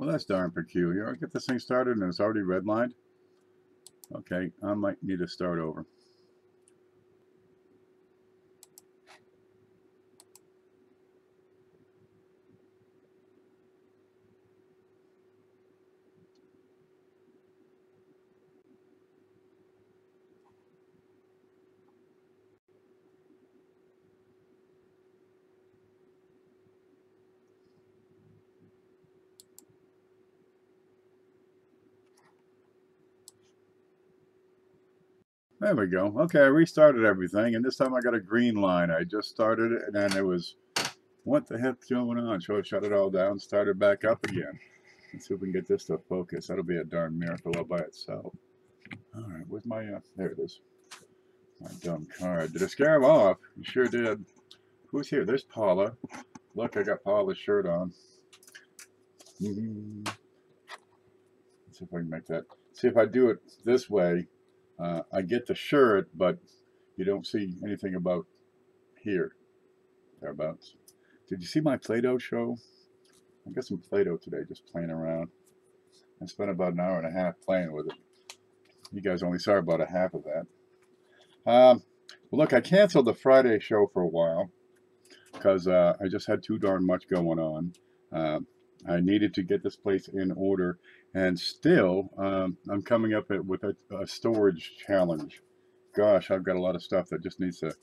Well, that's darn peculiar. I'll get this thing started and it's already redlined. Okay, I might need to start over. There we go. Okay, I restarted everything, and this time I got a green line. I just started it, and then it was, what the heck's going on? So I shut it all down, started back up again. Let's see if we can get this to focus. That'll be a darn miracle all by itself. All right, where's my, there it is. My dumb card. Did it scare him off? You sure did. Who's here? There's Paula. Look, I got Paula's shirt on. Let's see if I can make that. See, if I do it this way, I get the shirt, but you don't see anything about here, thereabouts. Did you see my Play-Doh show? I got some Play-Doh today, just playing around. I spent about an hour and a half playing with it. You guys only saw about a half of that. Well, look, I canceled the Friday show for a while because I just had too darn much going on. I needed to get this place in order, and still I'm coming up with a storage challenge. Gosh, I've got a lot of stuff that just needs to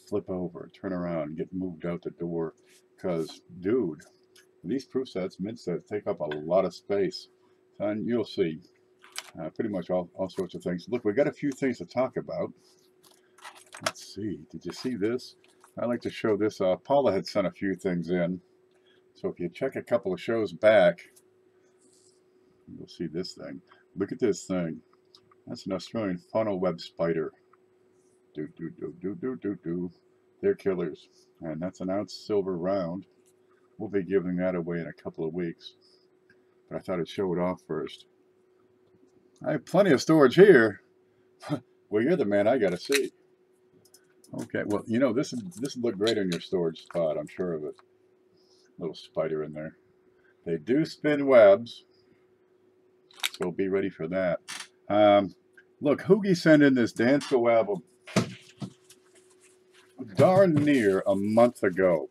flip over, turn around, and get moved out the door. Because, dude, these proof sets, mint sets, take up a lot of space. And you'll see pretty much all sorts of things. Look, we got a few things to talk about. Let's see. Did you see this? I like to show this off. Paula had sent a few things in. So if you check a couple of shows back, you'll see this thing. Look at this thing. That's an Australian funnel web spider. They're killers. And that's an ounce silver round. We'll be giving that away in a couple of weeks. But I thought I'd show it off first. I have plenty of storage here. Well, you're the man I gotta see. Okay, well, you know, this would look great on your storage spot, I'm sure of it. Little spider in there. They do spin webs, so be ready for that. Look, Hoogie sent in this Dansko album darn near a month ago.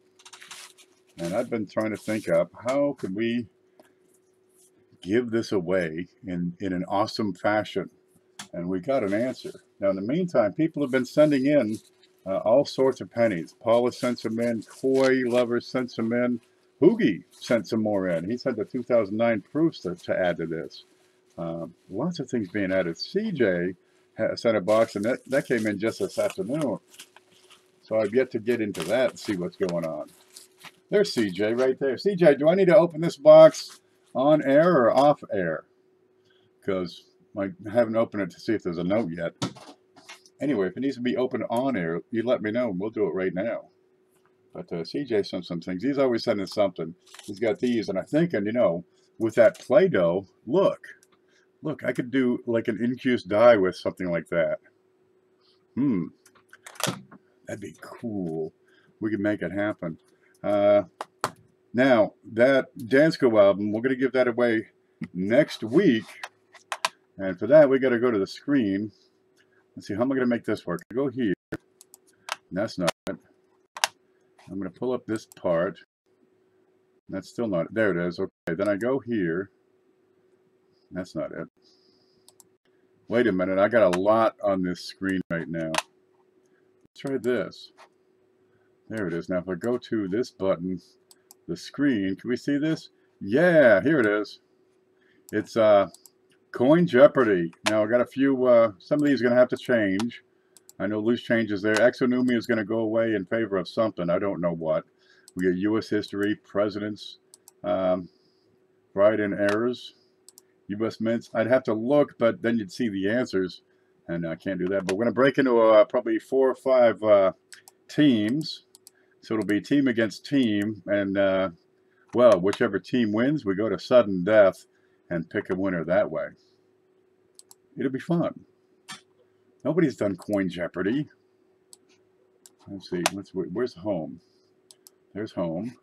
And I've been trying to think up how could we give this away in an awesome fashion. And we got an answer. Now, in the meantime, people have been sending in all sorts of pennies. Paula sent some in. Koi Lover sent some in. Hoogie sent some more in. He sent the 2009 proofs to add to this. Lots of things being added. CJ sent a box, and that came in just this afternoon. So I've yet to get into that and see what's going on. There's CJ right there. CJ, do I need to open this box on air or off air? Because I haven't opened it to see if there's a note yet. Anyway, if it needs to be opened on air, you let me know and we'll do it right now. But CJ sent some things. He's always sending something. He's got these, and I'm thinking, you know, with that Play-Doh, look, I could do like an infused dye with something like that. That'd be cool. We could make it happen. Now, that Dansko album, we're going to give that away next week. And for that, we got to go to the screen. Let's see, how am I going to make this work? I go here. That's not it. I'm going to pull up this part. That's still not it. There it is. Okay, then I go here. That's not it. Wait a minute. I got a lot on this screen right now. Let's try this. There it is. Now, if I go to this button, the screen, can we see this? Yeah, here it is. It's Coin Jeopardy. Now, I got a few, some of these are going to have to change. I know loose changes there. Exonumia is going to go away in favor of something. I don't know what. We got U.S. history, presidents, right in errors, U.S. mints. I'd have to look, but then you'd see the answers, and I can't do that. But we're going to break into probably 4 or 5 teams. So it'll be team against team, and, well, whichever team wins, we go to sudden death and pick a winner that way. It'll be fun. Nobody's done Coin Jeopardy. Let's see. Where's home? There's home.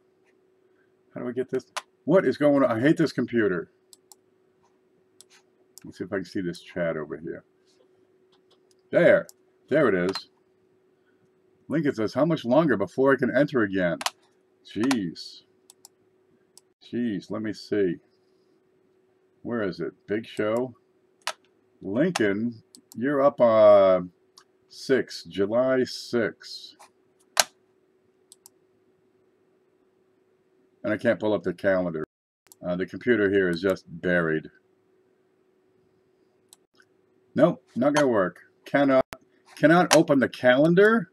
How do I get this? What is going on? I hate this computer. Let's see if I can see this chat over here. There it is. Lincoln says, how much longer before I can enter again? Jeez, let me see. Where is it? Big show. Lincoln, you're up on July 6th. And I can't pull up the calendar. The computer here is just buried. Nope, not gonna work. Cannot open the calendar?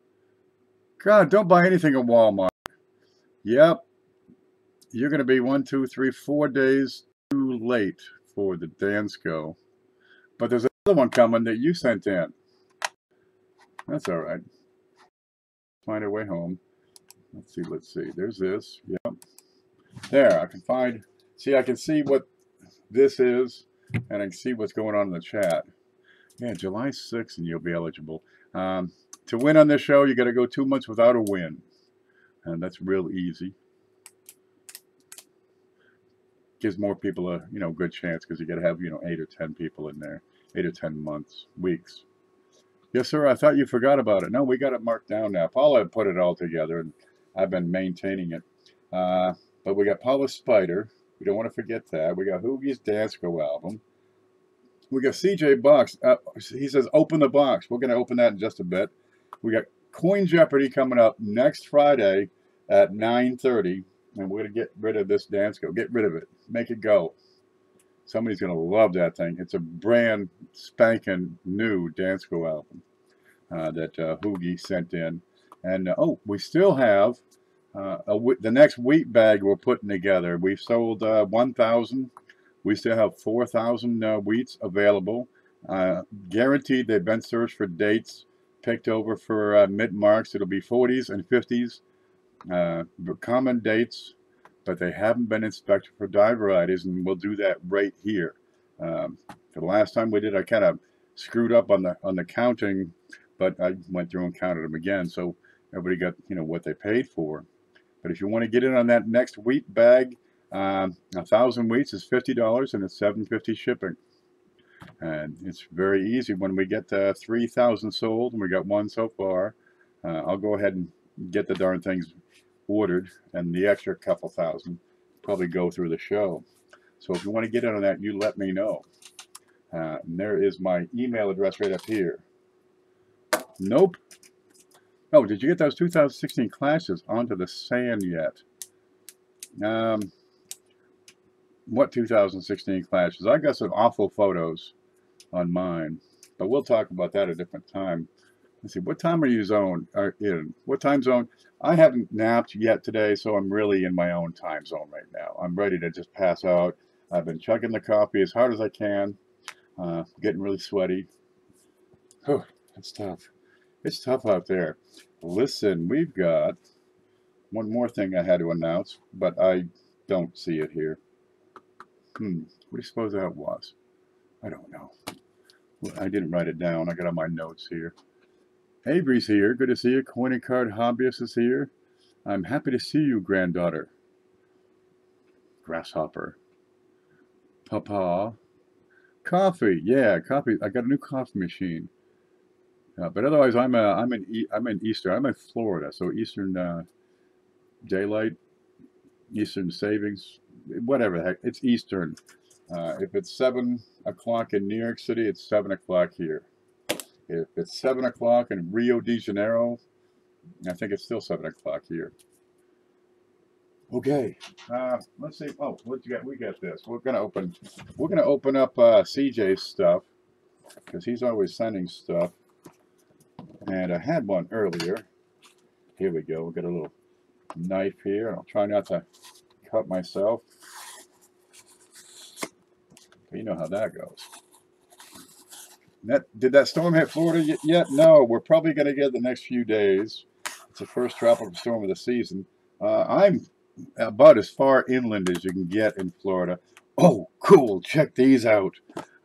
God, don't buy anything at Walmart. Yep. You're gonna be 1, 2, 3, 4 days too late for the Dansco. But there's another one coming that you sent in. That's all right. Find our way home. Let's see. There's this. Yep. There, I can find. See, I can see what this is, and I can see what's going on in the chat. Yeah, July 6th, and you'll be eligible. To win on this show, you got to go 2 months without a win, and that's real easy. Gives more people a good chance because you got to have 8 or 10 people in there, 8 or 10 weeks. Yes, sir. I thought you forgot about it. No, we got it marked down now. Paula put it all together, and I've been maintaining it. But we got Paula's Spider. We don't want to forget that. We got Hoogie's Dansco album. We got CJ Box. He says, open the box. We're going to open that in just a bit. We got Coin Jeopardy coming up next Friday at 9:30. And we're going to get rid of this Dansco. Get rid of it. Make it go. Somebody's going to love that thing. It's a brand spanking new Dansco album that Hoogie sent in. And, we still have the next wheat bag we're putting together. We've sold 1,000. We still have 4,000 wheats available. Guaranteed they've been searched for dates, picked over for mid-marks. It'll be 40s and 50s. Common dates, but they haven't been inspected for dye varieties, and we'll do that right here. The last time we did, I kind of screwed up on the counting, but I went through and counted them again, so everybody got what they paid for. But if you want to get in on that next wheat bag, 1,000 wheats is $50, and it's $7.50 shipping. And it's very easy. When we get 3,000 sold, and we got 1 so far, I'll go ahead and get the darn things ordered, and the extra couple thousand probably go through the show. So if you want to get in on that, you let me know. And there is my email address right up here. Nope. Oh, did you get those 2016 clashes onto the sand yet? What 2016 clashes? I got some awful photos on mine, but we'll talk about that at a different time. Let's see, what time are you in? What time zone? I haven't napped yet today, so I'm really in my own time zone right now. I'm ready to just pass out. I've been chugging the coffee as hard as I can, getting really sweaty. Oh, it's tough. It's tough out there. Listen, we've got one more thing I had to announce, but I don't see it here. What do you suppose that was? I don't know. Well, I didn't write it down. I got on my notes here. Avery's here. Good to see you. Coin and Card Hobbyist is here. I'm happy to see you, granddaughter. Grasshopper. Papa. Coffee. Yeah, coffee. I got a new coffee machine. But otherwise, I'm in Eastern. I'm in Florida, so Eastern Daylight, Eastern Savings, whatever the heck. It's Eastern. If it's 7 o'clock in New York City, it's 7 o'clock here. If it's 7 o'clock in Rio de Janeiro, I think it's still 7 o'clock here. Okay, let's see. Oh, what you got? We got this. We're gonna open up CJ's stuff because he's always sending stuff. And I had one earlier. Here we go. We got a little knife here. I'll try not to cut myself. But you know how that goes. Did that storm hit Florida yet? No, we're probably going to get it the next few days. It's the first tropical storm of the season. I'm about as far inland as you can get in Florida. Oh, cool. Check these out.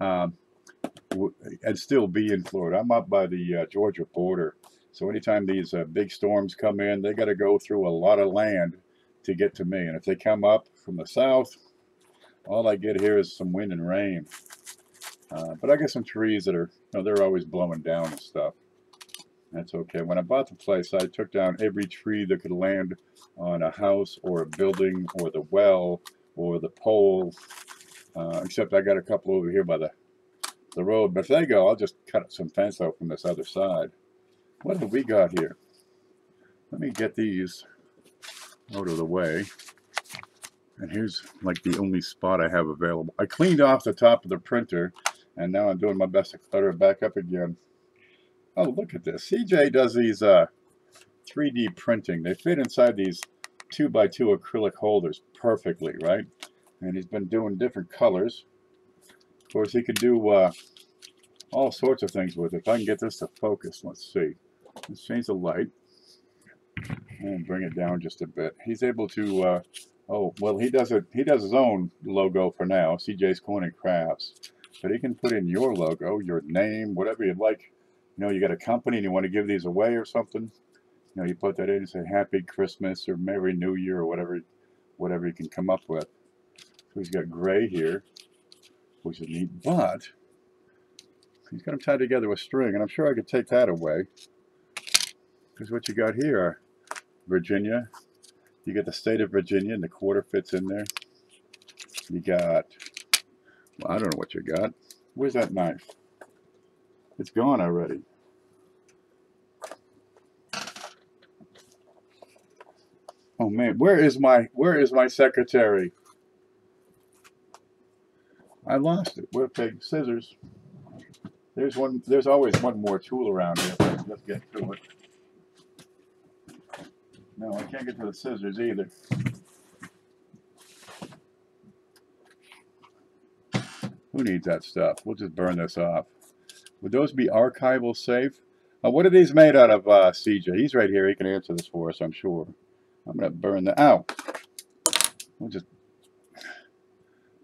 And still be in Florida. I'm up by the Georgia border. So anytime these big storms come in, they got to go through a lot of land to get to me. And if they come up from the south, All I get here is some wind and rain. But I get some trees that are, they're always blowing down and stuff. That's okay. When I bought the place, I took down every tree that could land on a house or a building or the well or the pole. Except I got a couple over here by the road. But if they go, I'll just cut some fence out from this other side. What have we got here? Let me get these out of the way. And here's like the only spot I have available. I cleaned off the top of the printer, and now I'm doing my best to clutter it back up again. Oh, look at this. CJ does these 3D printing. They fit inside these 2x2 acrylic holders perfectly, right? And he's been doing different colors. Of course, he could do all sorts of things with it. If I can get this to focus, let's see. Let's change the light and bring it down just a bit. He's able to, oh, well, he does his own logo for now, CJ's Corn and Crafts. But he can put in your logo, your name, whatever you'd like. You got a company and you want to give these away or something. You put that in and say Happy Christmas or Merry New Year or whatever you can come up with. So he's got gray here, which is neat, but he's got them tied together with string, and I'm sure I could take that away. Because what you got here are Virginia. You get the state of Virginia, and the quarter fits in there. You got, well, I don't know what you got. Where's that knife? It's gone already. Oh man, where is my secretary? I lost it. We'll take scissors. There's always one more tool around here. Let's get to it. No, I can't get to the scissors either. Who needs that stuff? We'll just burn this off. Would those be archival safe? What are these made out of, CJ? He's right here. He can answer this for us, I'm sure. I'm going to burn the... Ow! We'll just...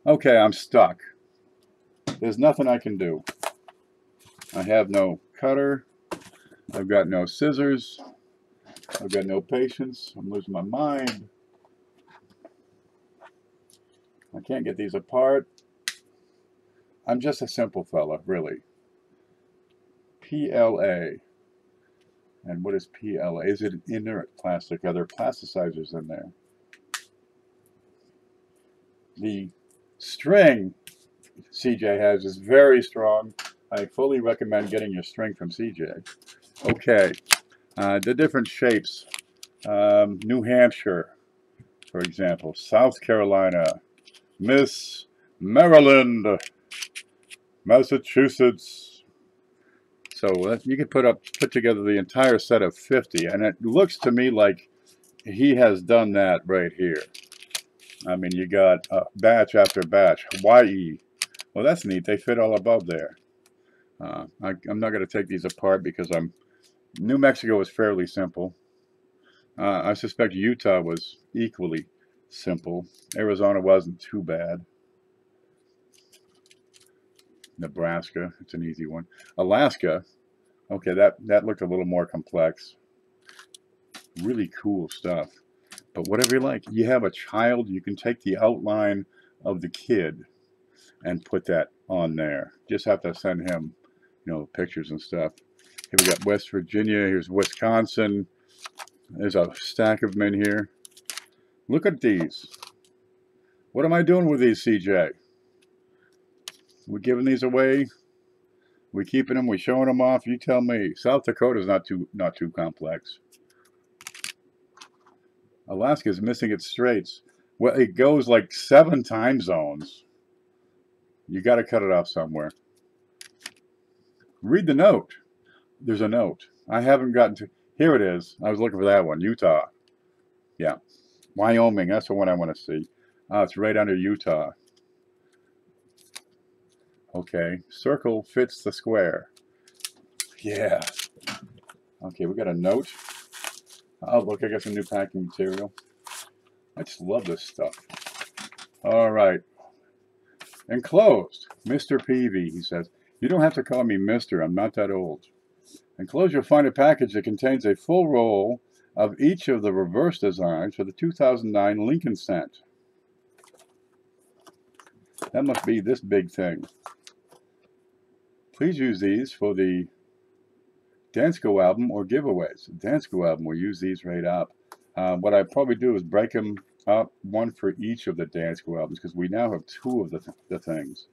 Okay, I'm stuck. There's nothing I can do. I have no cutter. I've got no scissors. I've got no patience. I'm losing my mind. I can't get these apart. I'm just a simple fella, really. PLA. And what is PLA? Is it inert plastic? Are there plasticizers in there? The string CJ has is very strong. I fully recommend getting your string from CJ. Okay, the different shapes. New Hampshire, for example. South Carolina. Miss Maryland. Massachusetts. So you can put together the entire set of 50, and it looks to me like he has done that right here. I mean, you got batch after batch. Hawaii. Well, that's neat. They fit all above there. I'm not going to take these apart because New Mexico was fairly simple. I suspect Utah was equally simple. Arizona wasn't too bad. Nebraska, it's an easy one. Alaska, okay, that looked a little more complex. Really cool stuff. But whatever you like, you have a child, you can take the outline of the kid and put that on there. Just have to send him, pictures and stuff. Here we got West Virginia, here's Wisconsin. There's a stack of them in here. Look at these. What am I doing with these, CJ? We giving these away? We keeping them? We showing them off? You tell me. South Dakota's not too complex. Alaska's missing its straits. Well, it goes like 7 time zones. You got to cut it off somewhere. Read the note. There's a note. I haven't gotten to... Here it is. I was looking for that one. Utah. Yeah. Wyoming. That's the one I want to see. It's right under Utah. Okay. Circle fits the square. Yeah. Okay, we got a note. Oh, look, I got some new packing material. I just love this stuff. All right. Enclosed. Mr. Peavy, he says. You don't have to call me Mr. I'm not that old. Enclosed, you'll find a package that contains a full roll of each of the reverse designs for the 2009 Lincoln cent. That must be this big thing. Please use these for the Dansko album or giveaways. Dansko album, we'll use these right up. What I probably do is break them up, one for each of the Dansko albums, because we now have 2 of the things.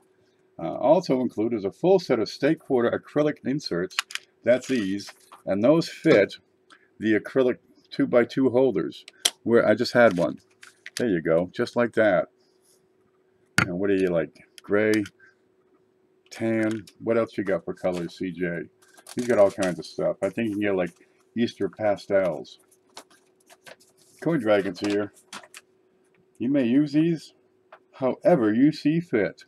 Also included is a full set of state quarter acrylic inserts. That's these, and those fit the acrylic 2x2 holders, where I just had one. There you go, just like that. And what do you like? Gray, tan. What else you got for colors, CJ? He's got all kinds of stuff. I think you can get like Easter pastels. Coin Dragon's here. You may use these however you see fit.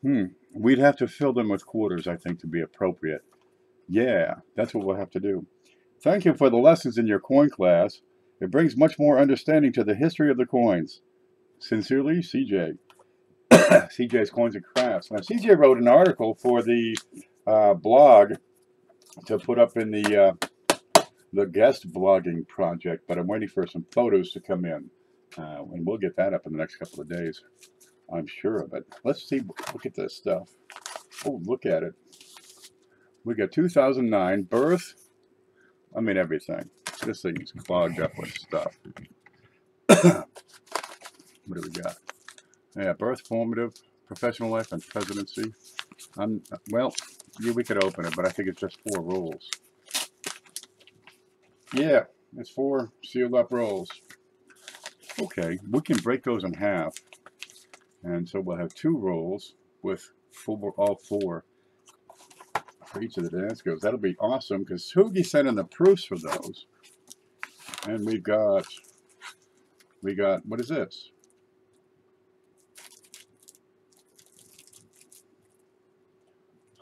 We'd have to fill them with quarters, I think, to be appropriate. Yeah, that's what we'll have to do. Thank you for the lessons in your coin class. It brings much more understanding to the history of the coins. Sincerely, CJ. CJ's Coins and Crafts. Now, CJ wrote an article for the blog to put up in the guest blogging project, but I'm waiting for some photos to come in, and we'll get that up in the next couple of days. I'm sure of it. Let's see. Look at this stuff. Oh, look at it. We got 2009 birth. I mean, everything. This thing's clogged up with stuff. What do we got? Yeah, birth, formative, professional life, and presidency. Well, yeah, we could open it, but I think it's just 4 rolls. Yeah, it's 4 sealed up rolls. Okay, we can break those in half. And so we'll have 2 rolls with all 4 for each of the Danskos. That'll be awesome because Hoogie sent in the proofs for those. And we got, what is this?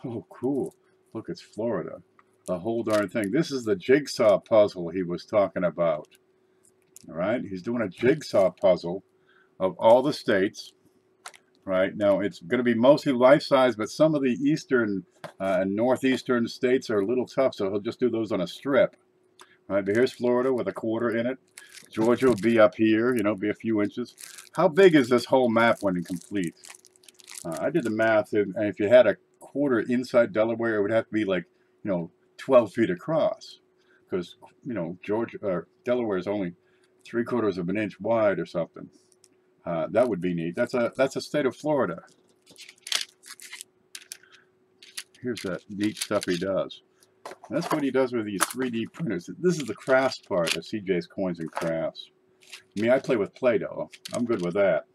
Oh, cool. Look, it's Florida. The whole darn thing. This is the jigsaw puzzle he was talking about. All right, he's doing a jigsaw puzzle of all the states. Right now, it's going to be mostly life-size, but some of the eastern and northeastern states are a little tough, so he'll just do those on a strip. Right, but here's Florida with a quarter in it. Georgia will be up here, you know, be a few inches. How big is this whole map when complete? I did the math, and if you had a quarter inside Delaware, it would have to be like, 12 feet across, because Delaware is only 3/4 of an inch wide or something. That would be neat. That's a state of Florida. Here's that neat stuff he does. And that's what he does with these 3D printers. This is the crafts part of CJ's Coins and Crafts. I mean, I play with Play-Doh. I'm good with that.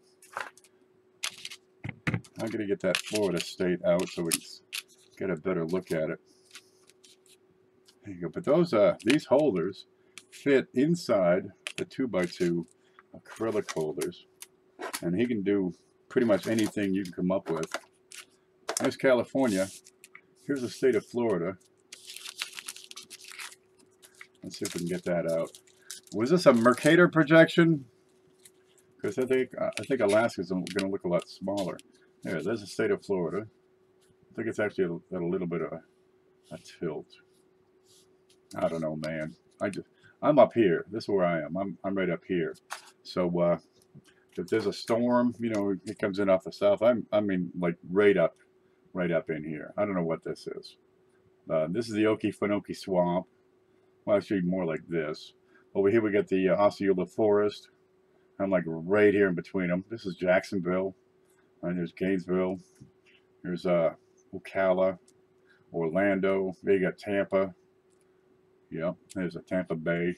I'm going to get that Florida state out so we can get a better look at it. There you go. But these holders fit inside the 2x2 acrylic holders. And he can do pretty much anything you can come up with. There's California. Here's the state of Florida. Let's see if we can get that out. Was this a Mercator projection? Because I think Alaska's going to look a lot smaller. There's the state of Florida. I think it's actually at a little bit of a tilt. I don't know, man. I'm up here. This is where I am. I'm right up here. So if there's a storm, it comes in off the south. I mean, like right up in here. I don't know what this is. This is the Okefenokee Swamp. Well, actually, more like this. Over here we got the Osceola Forest. I'm like right here in between them. This is Jacksonville. And there's Gainesville. There's Ocala, Orlando. There you got Tampa. Yep, there's a Tampa Bay.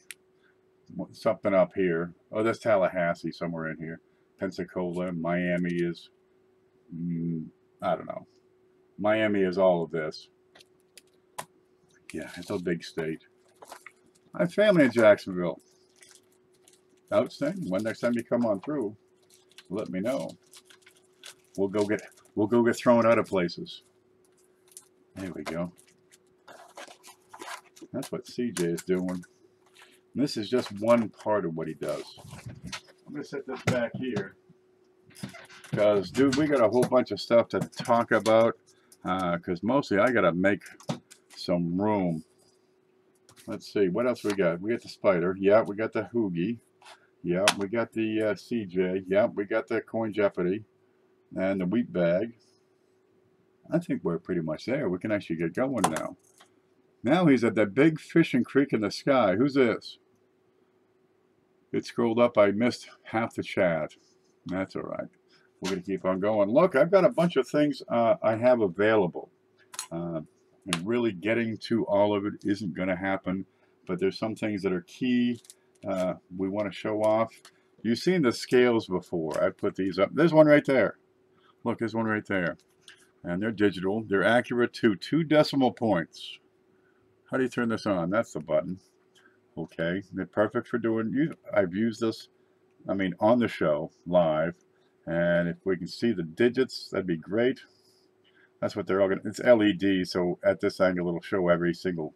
Something up here. Oh, that's Tallahassee somewhere in here. Pensacola. Miami is, I don't know. Miami is all of this. Yeah, it's a big state. I have family in Jacksonville. Outstanding. When next time you come on through, let me know. We'll go get thrown out of places. There we go. That's what CJ is doing. And this is just one part of what he does. I'm going to set this back here. Because, dude, we got a whole bunch of stuff to talk about. Because mostly I got to make some room. Let's see. What else we got? We got the spider. Yeah, we got the Hoogie. Yeah, we got the CJ. Yeah, we got the Coin Jeopardy. And the wheat bag. I think we're pretty much there. We can actually get going now. Now he's at that big fishing creek in the sky. Who's this? It scrolled up. I missed half the chat. That's all right. We're going to keep on going. Look, I've got a bunch of things I have available. And really getting to all of it isn't going to happen. But there's some things that are key we want to show off. You've seen the scales before. I put these up. There's one right there. Look, there's one right there. And they're digital. They're accurate to 2 decimal points. How do you turn this on? That's the button. Okay. They're perfect for doing. I've used this, I mean, on the show, live. And if we can see the digits, that'd be great. That's what they're all going to. It's LED, so at this angle, it'll show every single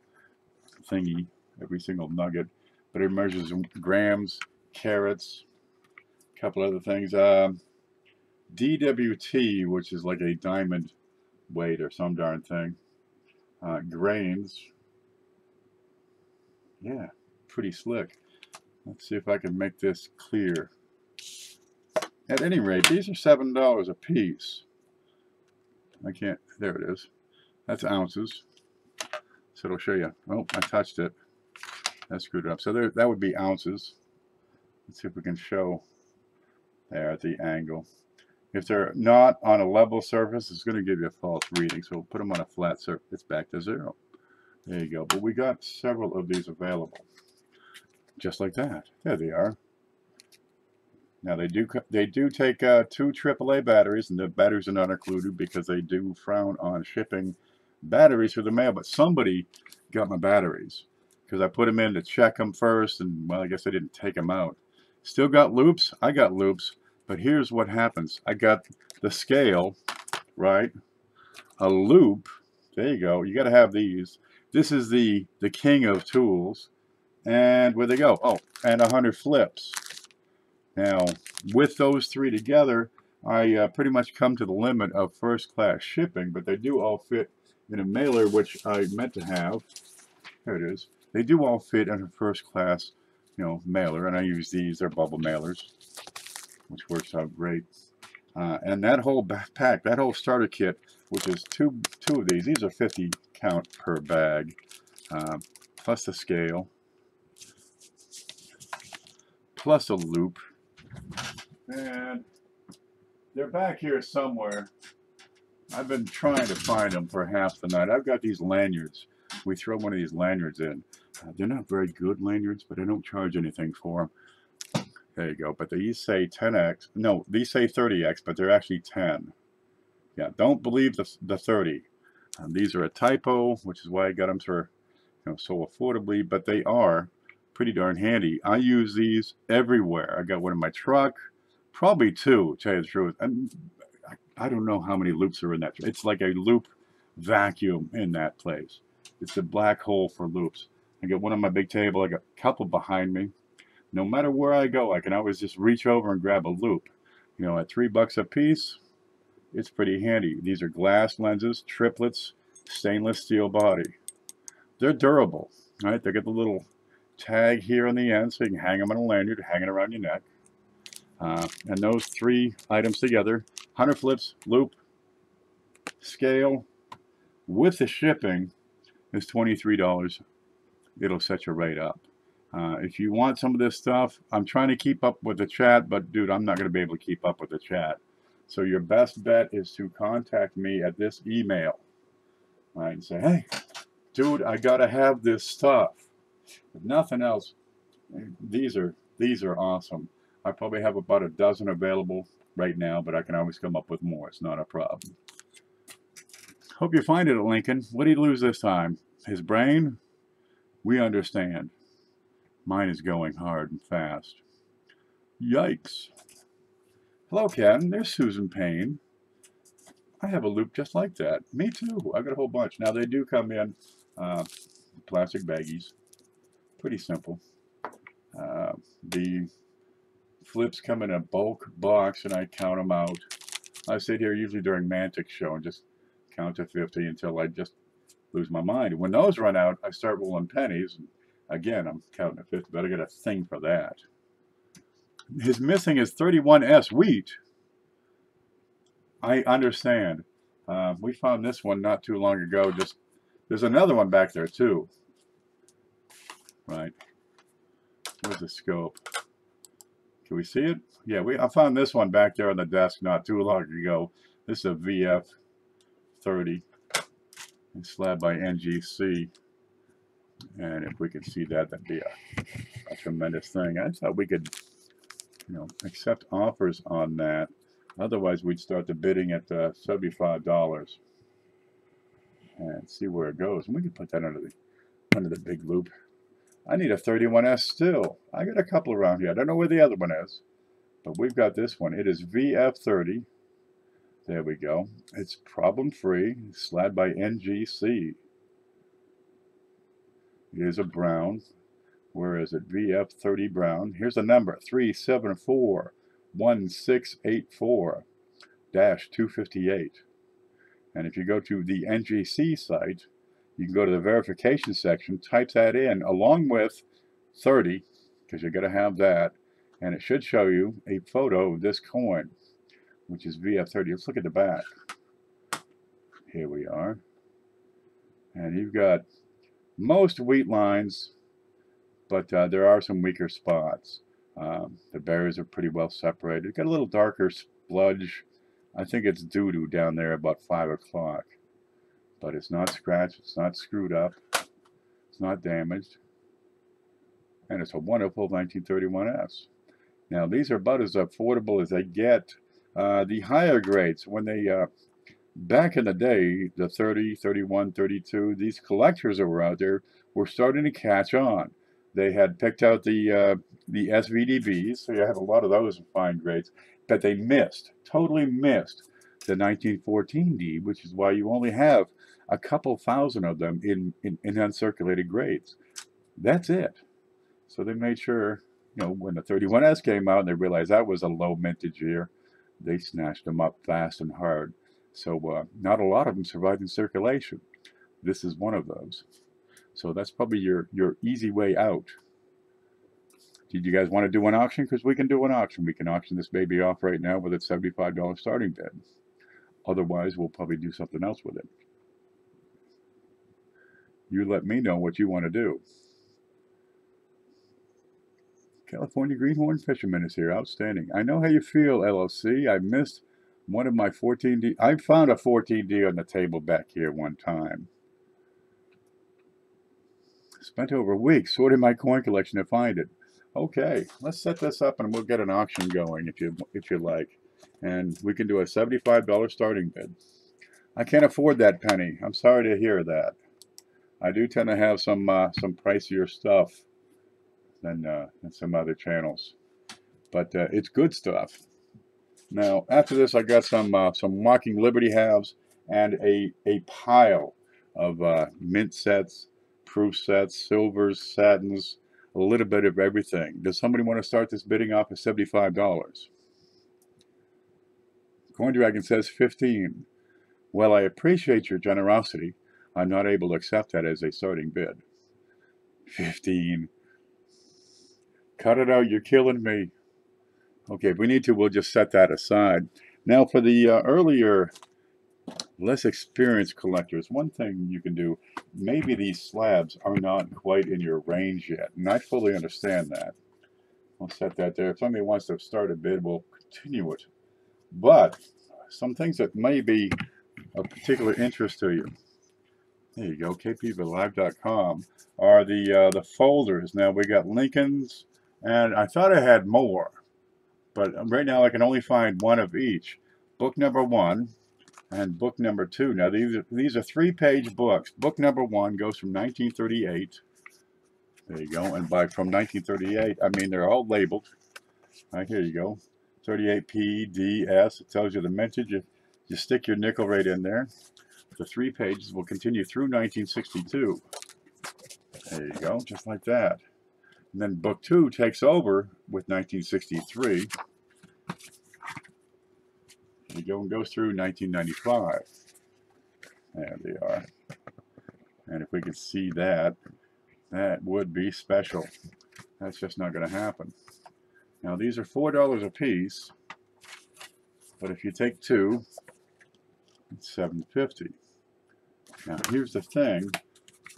thingy, every single nugget. But it measures grams, carats, a couple other things. DWT, which is like a diamond weight or some darn thing. Grains. Yeah, pretty slick. Let's see if I can make this clear. At any rate, these are $7 a piece. I can't, there it is. That's ounces. So it'll show you. Oh, I touched it. That screwed it up. So there, that would be ounces. Let's see if we can show there at the angle. If they're not on a level surface, it's going to give you a false reading. So we'll put them on a flat surface. It's back to 0. There you go. But we got several of these available. Just like that. There they are. Now they do take 2 AAA batteries, and the batteries are not included because they do frown on shipping batteries through the mail. But somebody got my batteries because I put them in to check them first, and well, I guess I didn't take them out. Still got loops. I got loops, but here's what happens. I got the scale, right? A loop. There you go. You got to have these. This is the king of tools, and where they go? Oh, and 100 flips. Now, with those 3 together, I pretty much come to the limit of first-class shipping, but they do all fit in a mailer, which I meant to have. There it is. They do all fit in a first-class, mailer, and I use these. They're bubble mailers, which works out great. And that whole pack, that whole starter kit, which is two of these. These are 50 count per bag, plus the scale, plus a loop. And they're back here somewhere. I've been trying to find them for half the night. I've got these lanyards. We throw one of these lanyards in. They're not very good lanyards, but I don't charge anything for them. There you go. But these say 10x. No, these say 30x, but they're actually 10. Yeah, don't believe the 30. These are a typo, which is why I got them for, so affordably. But they are pretty darn handy. I use these everywhere. I got one in my truck. Probably 2, to tell you the truth. I don't know how many loops are in that. It's like a loop vacuum in that place. It's a black hole for loops. I got one on my big table. I got a couple behind me. No matter where I go, I can always just reach over and grab a loop. At $3 a piece, it's pretty handy. These are glass lenses, triplets, stainless steel body. They're durable, right? They get the little tag here on the end, so you can hang them on a lanyard, hang it around your neck. And those 3 items together, 100 flips, loop, scale, with the shipping, is $23. It'll set you right up. If you want some of this stuff, I'm trying to keep up with the chat, but dude, I'm not going to be able to keep up with the chat. So your best bet is to contact me at this email, right, and say, hey, dude, I got to have this stuff. If nothing else, these are awesome. I probably have about a dozen available right now, but I can always come up with more. It's not a problem. Hope you find it at Lincoln. What did he lose this time? His brain? We understand. Mine is going hard and fast. Yikes. Hello, Ken. There's Susan Payne. I have a loop just like that. Me too. I've got a whole bunch. Now, they do come in plastic baggies. Pretty simple. The flips come in a bulk box, and I count them out. I sit here usually during Mantic show and just count to 50 until I just lose my mind. When those run out, I start rolling pennies. And again, I'm counting to 50, but I got a thing for that. His missing is 31S wheat. I understand. We found this one not too long ago. Just there's another one back there too. Right. Where's the scope? Can we see it? Yeah, I found this one back there on the desk not too long ago. This is a VF30 and slab by NGC. And if we could see that, that'd be a tremendous thing. I thought we could, accept offers on that. Otherwise, we'd start the bidding at $75 and see where it goes. And we can put that under the big loop. I need a 31S still. I got a couple around here. I don't know where the other one is, but we've got this one. It is VF30. There we go. It's problem-free. Slab by NGC. It is a brown. Where is it? VF30 brown. Here's the number, 3741684-258. And if you go to the NGC site, you can go to the verification section, type that in along with 30, because you're going to have that, and it should show you a photo of this coin, which is VF30. Let's look at the back. Here we are. And you've got most wheat lines, but there are some weaker spots. The berries are pretty well separated. Got a little darker spludge. I think it's doo-doo down there about 5 o'clock. But it's not scratched, it's not screwed up, it's not damaged. And it's a wonderful 1931S. Now these are about as affordable as they get. The higher grades, when they, back in the day, the 30, 31, 32, these collectors that were out there were starting to catch on. They had picked out the SVDBs, so you had a lot of those in fine grades, but they missed, totally missed the 1914D, which is why you only have a couple thousand of them in uncirculated grades. That's it. So they made sure, when the 31S came out and they realized that was a low mintage year, they snatched them up fast and hard. So not a lot of them survived in circulation. This is one of those. So that's probably your easy way out. Did you guys want to do an auction? Because we can do an auction. We can auction this baby off right now with a $75 starting bid. Otherwise, we'll probably do something else with it. You let me know what you want to do. California Greenhorn Fisherman is here. Outstanding. I know how you feel, LLC. I missed one of my 14D. I found a 14D on the table back here one time. Spent over a week sorting my coin collection to find it. Okay, let's set this up and we'll get an auction going if you like. And we can do a $75 starting bid. I can't afford that penny. I'm sorry to hear that. I do tend to have some pricier stuff than some other channels, but it's good stuff. Now after this, I got some Walking Liberty halves and a pile of mint sets, proof sets, silvers, satins, a little bit of everything. Does somebody want to start this bidding off at $75? Coin Dragon says 15. Well, I appreciate your generosity. I'm not able to accept that as a starting bid. 15. Cut it out, you're killing me. Okay, if we need to, we'll just set that aside. Now for the earlier, less experienced collectors, one thing you can do, maybe these slabs are not quite in your range yet, and I fully understand that. I'll set that there. If somebody wants to start a bid, we'll continue it. But some things that may be of particular interest to you. There you go, kpvlive.com are the folders. Now we got Lincoln's, and I thought I had more, but right now I can only find one of each. Book number 1 and book number 2. Now these are 3-page books. Book number 1 goes from 1938. There you go, and from 1938, I mean they're all labeled. Right, here you go, 38P, D, S. It tells you the mintage. You stick your nickel right in there. The 3 pages will continue through 1962. There you go, just like that. And then book 2 takes over with 1963. There you go, and goes through 1995. There they are. And if we could see that, that would be special. That's just not going to happen. Now these are $4 a piece, but if you take 2, It's $7.50. Now here's the thing.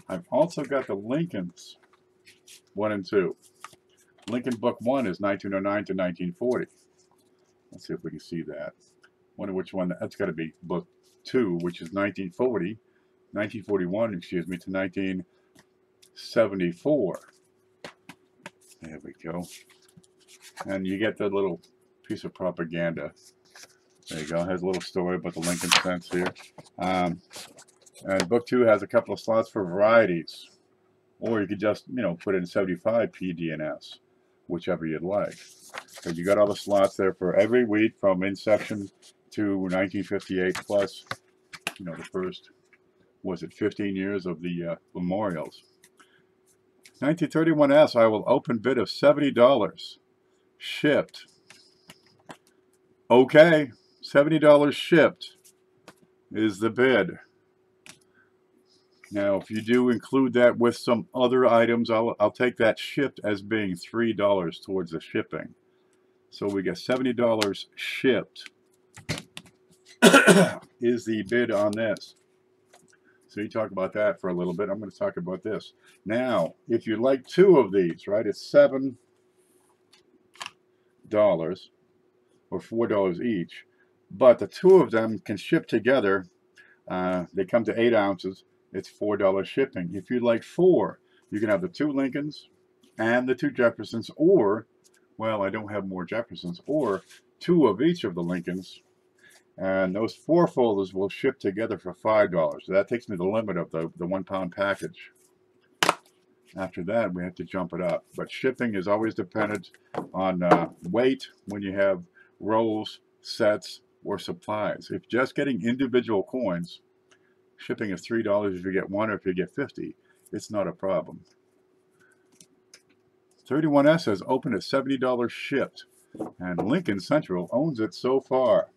I've also got the Lincolns 1 and 2. Lincoln Book 1 is 1909 to 1940. Let's see if we can see that. Wonder which one. That's got to be Book 2, which is 1941, excuse me, to 1974. There we go. And you get the little piece of propaganda. There you go. It has a little story about the Lincoln fence here. And Book 2 has a couple of slots for varieties. Or you could just, put in 75 PDNS, whichever you'd like. So you got all the slots there for every week from inception to 1958 plus, the first, 15 years of the memorials. 1931S, I will open bid of $70. Shipped. Okay, $70 shipped is the bid. Now, if you do include that with some other items, I'll take that shipped as being $3 towards the shipping. So we get $70 shipped is the bid on this. So you talk about that for a little bit. I'm going to talk about this. Now, if you like 2 of these, right, it's $7 or $4 each. But the 2 of them can ship together. They come to 8 ounces. It's $4 shipping. If you'd like 4, you can have the 2 Lincolns and the 2 Jeffersons, or, well, I don't have more Jeffersons, or 2 of each of the Lincolns. And those 4 folders will ship together for $5. So that takes me to the limit of the 1 pound package. After that, we have to jump it up. But shipping is always dependent on weight when you have rolls, sets, or supplies. If just getting individual coins, shipping is $3 if you get 1 or if you get 50. It's not a problem. 31S has opened at $70 shipped, and Lincoln Central owns it so far.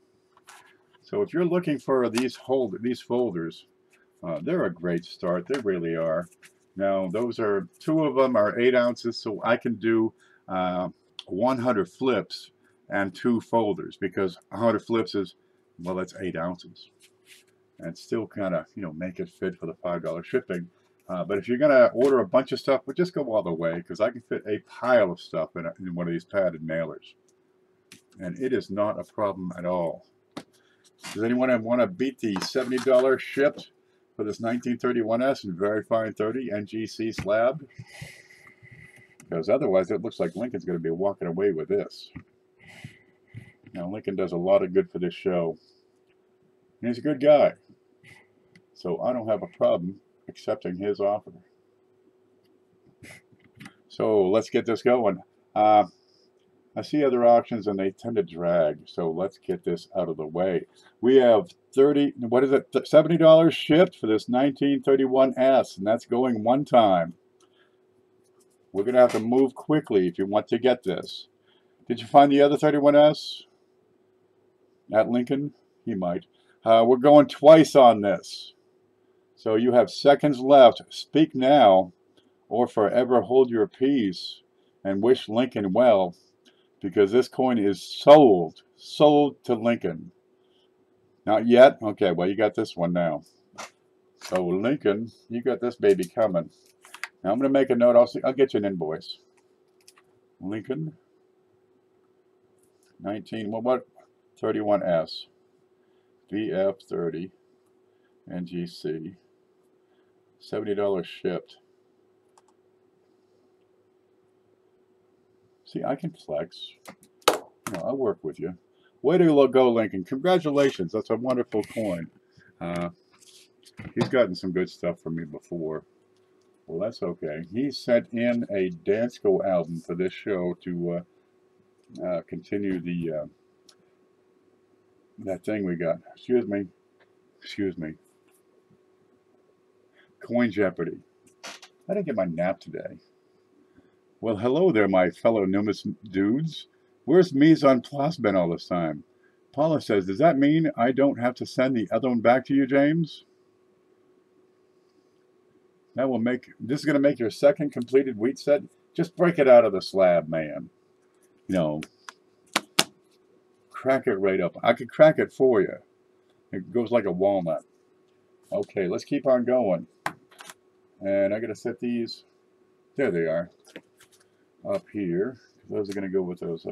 So if you're looking for these folders, they're a great start. They really are. Now, those are 2 of them are 8 ounces, so I can do 100 flips and 2 folders, because 100 flips is, well, that's 8 ounces. And still kind of, make it fit for the $5 shipping. But if you're going to order a bunch of stuff, well, just go all the way, because I can fit a pile of stuff in one of these padded mailers. And it is not a problem at all. Does anyone want to beat the $70 shipped for this 1931S and very fine 30 NGC slab? Because otherwise it looks like Lincoln's going to be walking away with this. Now, Lincoln does a lot of good for this show. And he's a good guy. So I don't have a problem accepting his offer. So let's get this going. I see other auctions and they tend to drag. So let's get this out of the way. We have $70 shipped for this 1931S, and that's going 1 time. We're going to have to move quickly if you want to get this. Did you find the other 31S at Lincoln? You might. We're going twice on this. So you have seconds left. Speak now or forever hold your peace and wish Lincoln well, because this coin is sold to Lincoln. Not yet? Okay, well, you got this one now. So Lincoln, you got this baby coming. Now I'm going to make a note. I'll get you an invoice. Lincoln 31S VF30 NGC, $70 shipped. See, I can flex. I'll work with you. Way to go, Lincoln. Congratulations. That's a wonderful coin. He's gotten some good stuff from me before. Well, that's okay. He sent in a Dansko album for this show to continue the that thing we got. Excuse me. Coin Jeopardy. I didn't get my nap today. Well, hello there, my fellow Numis dudes. Where's Mise en Place been all this time? Paula says, does that mean I don't have to send the other one back to you, James? This is going to make your second completed wheat set. Just break it out of the slab, man. Crack it right up. I could crack it for you. It goes like a walnut. Okay, let's keep on going. And I gotta set these, there they are, up here. Those are gonna go with those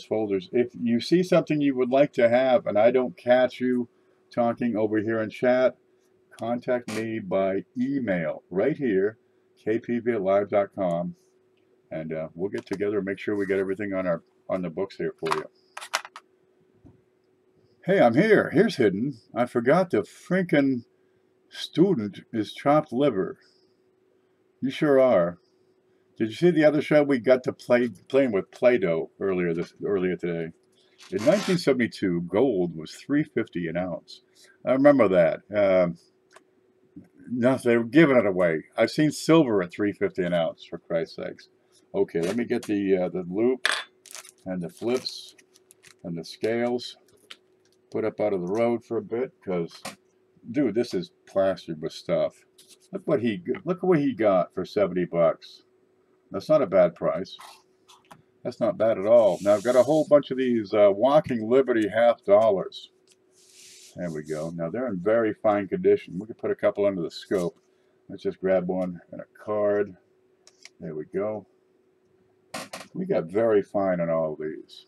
folders. If you see something you would like to have and I don't catch you talking over here in chat, contact me by email right here, kpv@live.com, and we'll get together and make sure we get everything on the books here for you. Hey, I'm here. Here's hidden. I forgot the freaking student is chopped liver. You sure are. Did you see the other show we got to playing with Play-Doh earlier today? In 1972, gold was $3.50 an ounce. I remember that. No, they were giving it away. I've seen silver at $3.50 an ounce, for Christ's sakes. Okay, let me get the loop and the flips and the scales put up out of the road for a bit, because, dude, this is plastered with stuff. Look what he got for 70 bucks. That's not a bad price. That's not bad at all. Now I've got a whole bunch of these Walking Liberty $half. There we go. Now they're in very fine condition. We could put a couple under the scope. Let's just grab one and a card. There we go. We got very fine on all of these.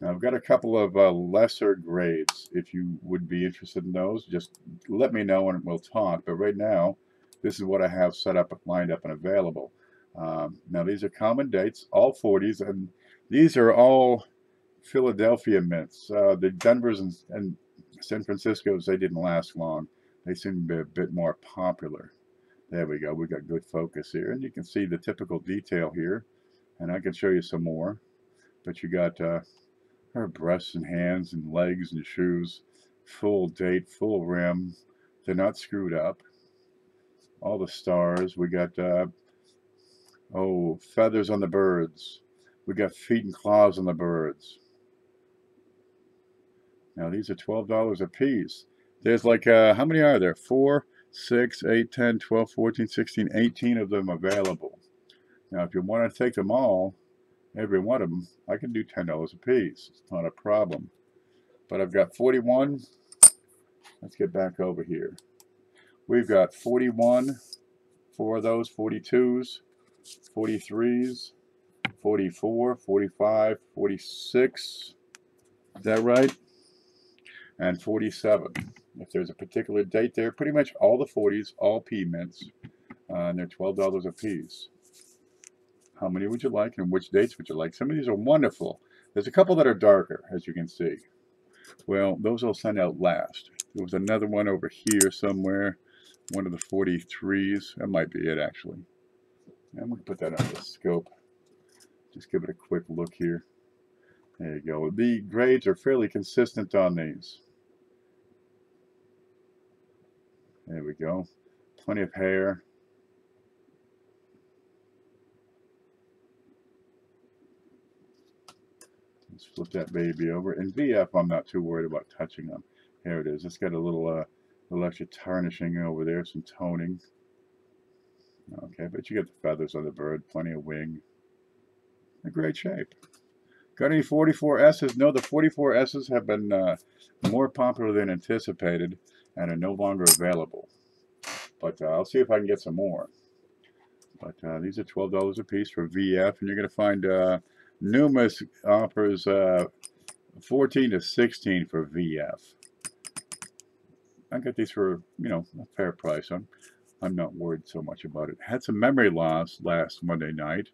Now I've got a couple of lesser grades. If you would be interested in those, just let me know and we'll talk. But right now, this is what I have set up, lined up, and available. Now these are common dates, all 40s, and these are all Philadelphia mints. The Denvers and San Franciscos, they didn't last long. They seem to be a bit more popular. There we go. We got good focus here, and you can see the typical detail here. And I can show you some more. But you got her breasts and hands and legs and shoes, full date, full rim. They're not screwed up. All the stars. We got feathers on the birds. We got feet and claws on the birds. Now these are $12 a piece. There's like, how many are there? 4, 6, 8, 10, 12, 14, 16, 18 of them available. Now if you want to take them all, every one of them, I can do $10 a piece. It's not a problem. But I've got 41. Let's get back over here. We've got 41, 4 of those, 42s, 43s, 44, 45, 46. Is that right? And 47. If there's a particular date there, pretty much all the 40s, all P mints, and they're $12 a piece. How many would you like, and which dates would you like? Some of these are wonderful. There's a couple that are darker, as you can see. Well, those I'll send out last. There was another one over here somewhere, one of the 43s. That might be it, actually. And we can put that on the scope. Just give it a quick look here. There you go. The grades are fairly consistent on these. There we go. Plenty of hair. Let's flip that baby over. In VF, I'm not too worried about touching them. Here it is. It's got a little extra tarnishing over there, some toning. Okay, but you get the feathers on the bird, plenty of wing. In great shape. Got any 44Ss? No, the 44Ss have been more popular than anticipated and are no longer available. But I'll see if I can get some more. But these are $12 a piece for VF, and you're going to find Numis offers 14 to 16 for VF. I got these for, a fair price. I'm not worried so much about it. Had some memory loss last Monday night.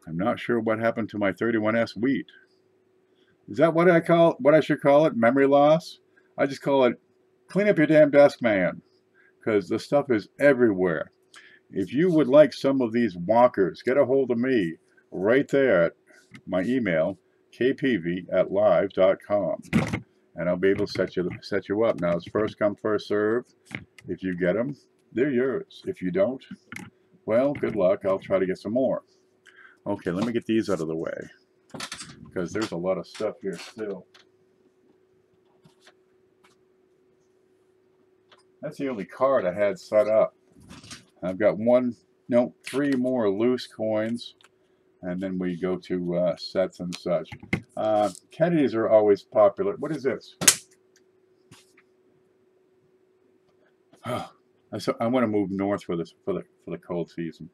I'm not sure what happened to my 31S wheat. Is that what I should call it? Memory loss? I just call it clean up your damn desk, man. Because the stuff is everywhere. If you would like some of these walkers, get a hold of me right there at my email, kpv@live.com. And I'll be able to set you up. Now, it's first come, first serve. If you get them, they're yours. If you don't, well, good luck. I'll try to get some more. Okay, let me get these out of the way, because there's a lot of stuff here still. That's the only card I had set up. I've got 3 more loose coins, and then we go to sets and such. Kennedys are always popular. What is this? I want to move north for this for the cold season.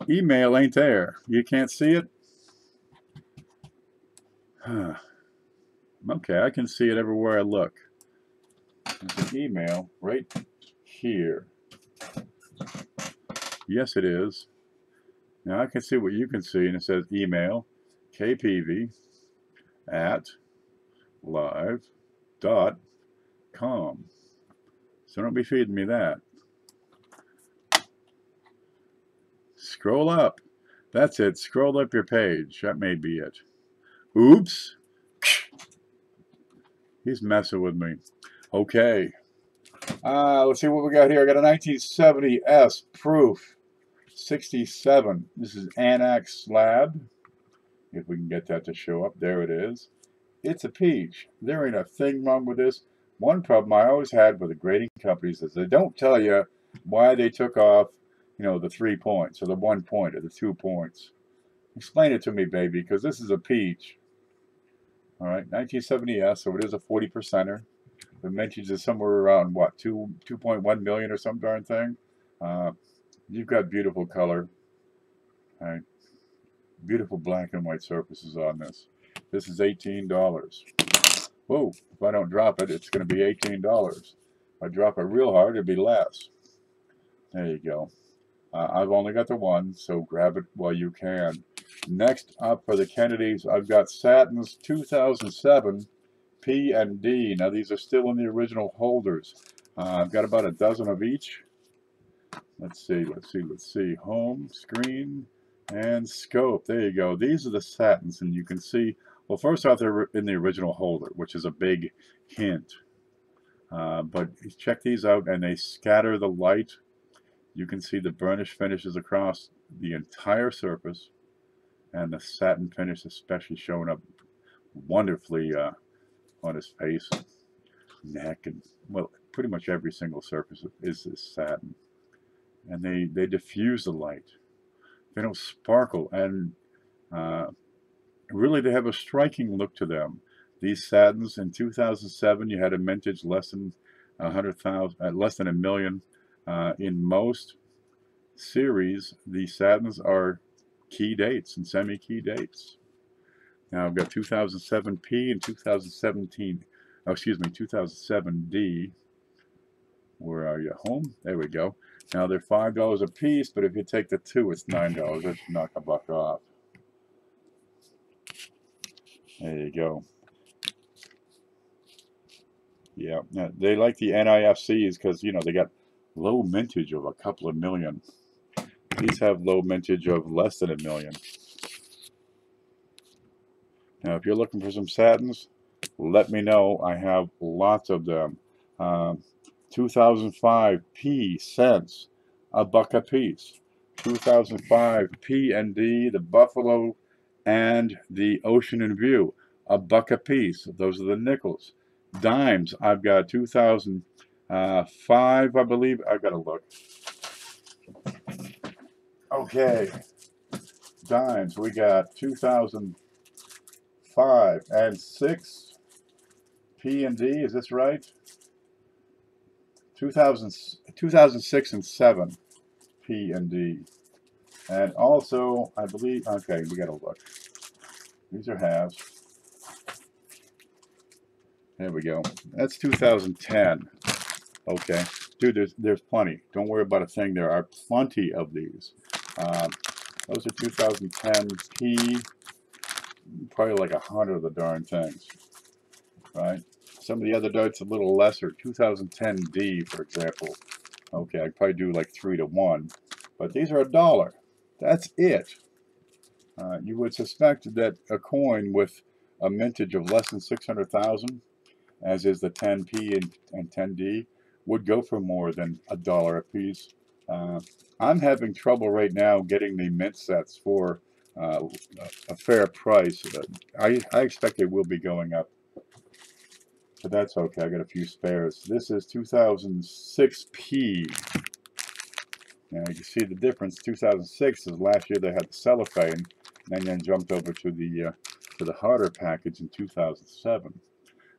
Email ain't there. You can't see it. Okay, I can see it everywhere I look. There's an email right here. Yes, it is. Now I can see what you can see, and it says email kpv@live.com. So don't be feeding me that. Scroll up. That's it. Scroll up your page. That may be it. Oops. He's messing with me. Okay. Let's see what we got here. I got a 1970S proof 67. This is Annex slab. If we can get that to show up. There it is. It's a peach. There ain't a thing wrong with this. One problem I always had with the grading companies is they don't tell you why they took off, you know, the 3 points or the 1 point or the 2 points. Explain it to me, baby, because this is a peach. All right, 1970S, so it is a 40%er. The vintage is somewhere around, what, 2.1 million or some darn thing. You've got beautiful color. All right. Beautiful black and white surfaces on this. This is $18. Whoa, if I don't drop it, it's going to be $18. If I drop it real hard, it'll be less. There you go. I've only got the one, so grab it while you can. Next up for the Kennedys, I've got Satin's 2007 P and D. Now these are still in the original holders. I've got about a dozen of each. Let's see. Home, screen, and scope. There you go. These are the Satins, and you can see, well, first off, they're in the original holder, which is a big hint. But check these out, and they scatter the light. You can see the burnish finishes across the entire surface, and the satin finish especially showing up wonderfully on his face, neck, and, well, pretty much every single surface is this satin. And they diffuse the light. They don't sparkle, and really they have a striking look to them. These satins in 2007, you had a mintage less than 100,000, less than a million. In most series, the satins are key dates and semi-key dates. Now I've got 2007P and 2017. Oh, excuse me, 2007D. Where are you? Home? There we go. Now they're $5 a piece, but if you take the two, it's $9. Let's knock a buck off. There you go. Yeah, they like the NIFCs because, you know, they got low mintage of a couple of million. These have low mintage of less than a million. Now, if you're looking for some satins, let me know. I have lots of them. 2005 P cents, a buck a piece. 2005 P and D, the Buffalo and the Ocean and View, a buck a piece. Those are the nickels. Dimes, I've got 2005, I believe. I've got to look. Okay. Dimes, we got 2005 and 6 P and D, is this right? 2006 and 7 P and D. And also, I believe, okay, we got to look. These are halves. There we go. That's 2010. Okay. Dude, there's plenty. Don't worry about a thing. There are plenty of these. Those are 2010 P. Probably like 100 of the darn things. Right? Some of the other darts a little lesser. 2010 D, for example. Okay, I'd probably do like 3 to 1. But these are $1. That's it. You would suspect that a coin with a mintage of less than 600,000, as is the 10P and 10D, would go for more than $1 a piece. I'm having trouble right now getting the mint sets for a fair price. I expect they will be going up, but that's okay. I got a few spares. This is 2006P. Now you can see the difference. 2006 is last year they had the cellophane, and then jumped over to the harder package in 2007.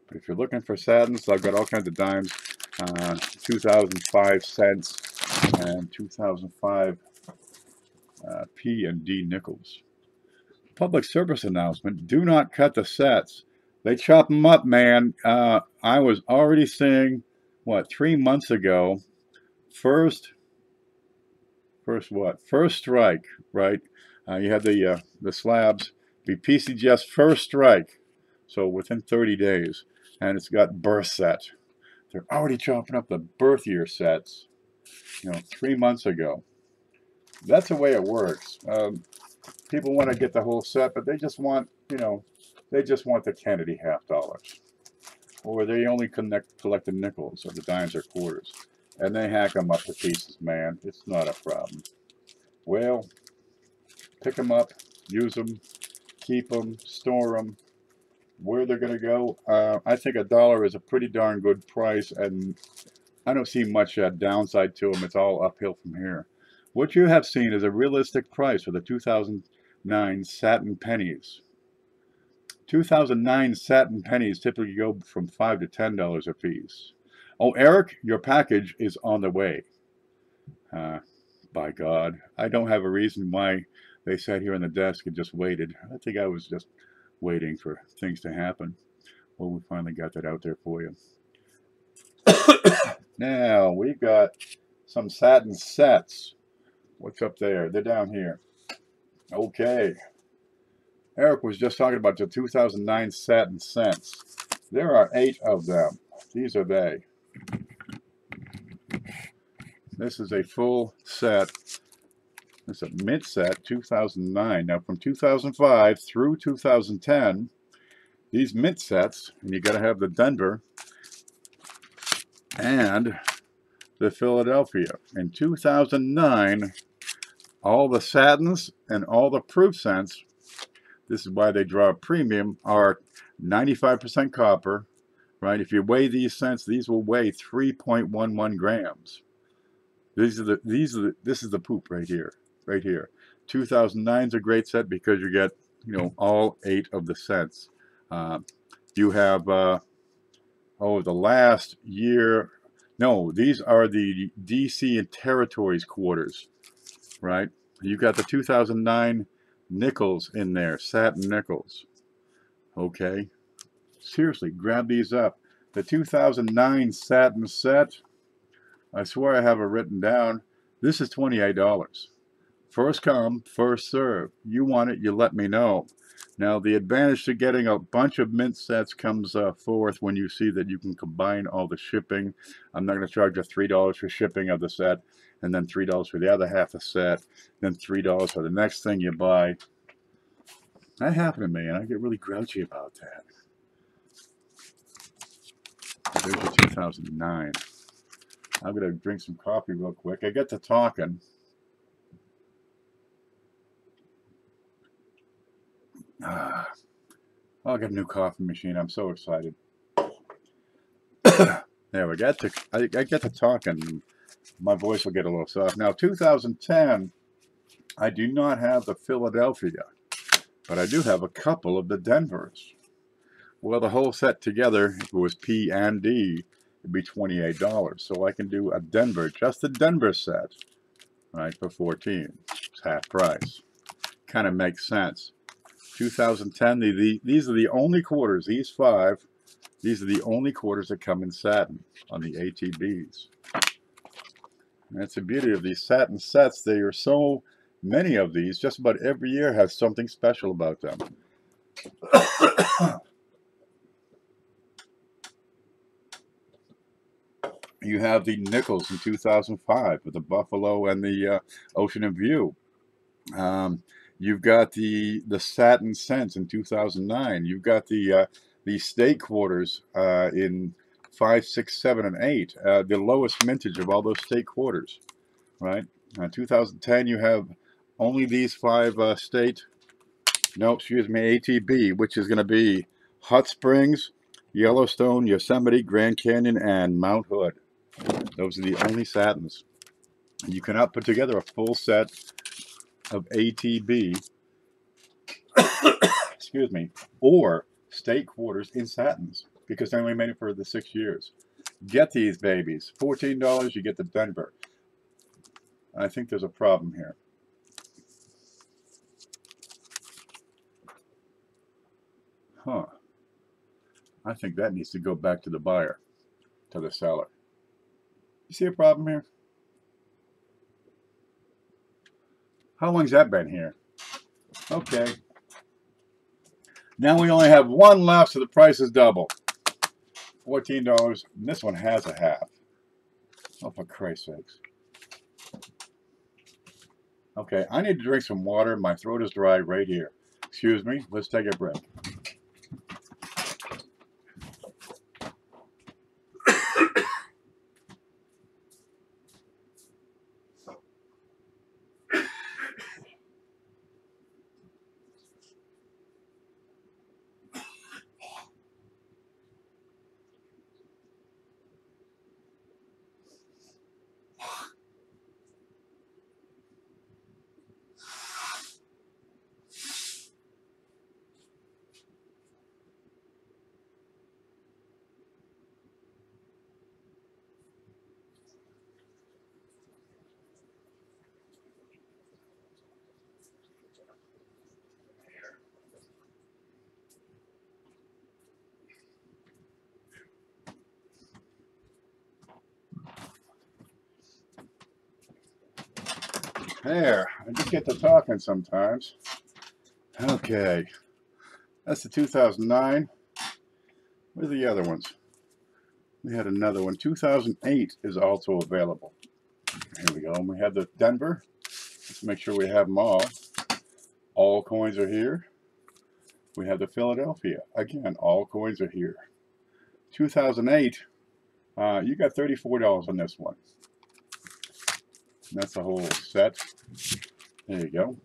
But if you're looking for satins, I've got all kinds of dimes. 2005 cents and 2005 P and D nickels. Public service announcement: do not cut the sets. They chop them up, man. I was already seeing, what, 3 months ago, first strike, right? You had the slabs be PCGS first strike, so within 30 days, and it's got birth set. They're already chopping up the birth year sets, 3 months ago. That's the way it works. People want to get the whole set, but they just want, they just want the Kennedy half dollars, or they only collect the nickels or the dimes or quarters, and they hack them up to pieces, man. It's not a problem. Well, pick them up, use them, keep them, store them. Where they're going to go, I think $1 is a pretty darn good price, and I don't see much downside to them. It's all uphill from here. What you have seen is a realistic price for the 2009 satin pennies. 2009 satin pennies typically go from $5 to $10 a piece. Oh, Eric, your package is on the way. By God, I don't have a reason why they sat here on the desk and just waited. I think I was just waiting for things to happen. Well, we finally got that out there for you. Now, we've got some satin sets. What's up there? They're down here. Okay. Eric was just talking about the 2009 satin cents. There are 8 of them. These are they. This is a full set. It's a mint set, 2009. Now, from 2005 through 2010, these mint sets, and you got to have the Denver and the Philadelphia. In 2009, all the satins and all the proof cents, this is why they draw a premium, are 95% copper, right? If you weigh these cents, these will weigh 3.11 grams. This is the poop right here. 2009 is a great set because you get, all 8 of the cents. You have, the last year, no, these are the DC and Territories quarters, right? You got the 2009 nickels in there, satin nickels. Okay, seriously, grab these up. The 2009 satin set, I swear I have it written down. This is $28. First come, first serve. You want it, you let me know. Now, the advantage to getting a bunch of mint sets comes forth when you see that you can combine all the shipping. I'm not going to charge you $3 for shipping of the set, and then $3 for the other half of the set, then $3 for the next thing you buy. That happened to me, and I get really grouchy about that. There's the 2009. I'm going to drink some coffee real quick. I get to talking. I'll get a new coffee machine. I'm so excited. There, I get to talking. My voice will get a little soft. Now, 2010, I do not have the Philadelphia, but I do have a couple of the Denvers. Well, the whole set together, if it was P and D, it'd be $28. So I can do a Denver, just the Denver set, right, for $14. It's half price. Kind of makes sense. 2010, these are the only quarters, these 5, these are the only quarters that come in satin on the ATBs. And that's the beauty of these satin sets. There are so many of these. Just about every year has something special about them. You have the nickels in 2005 with the Buffalo and the Ocean and View. You've got the satin cents in 2009. You've got the state quarters in 5, 6, 7, and 8. The lowest mintage of all those state quarters, right? 2010, you have only these 5 ATB, which is going to be Hot Springs, Yellowstone, Yosemite, Grand Canyon, and Mount Hood. Those are the only satins. You cannot put together a full set of ATB, excuse me, or state quarters in satins because they only made it for the 6 years. Get these babies. $14, you get the Denver. I think there's a problem here. Huh. I think that needs to go back to the buyer, to the seller. You see a problem here? How long's that been here? Okay. Now we only have one left, so the price is double. $14. And this one has a half. Oh, for Christ's sakes. Okay, I need to drink some water. My throat is dry right here. Excuse me. Let's take a break. There, I just get to talking sometimes. Okay, that's the 2009. Where's the other ones? We had another one. 2008 is also available. Here we go. And we have the Denver. Let's make sure we have them all. All coins are here. We have the Philadelphia. Again, all coins are here. 2008, you got $34 on this one. And that's the whole set. There you go.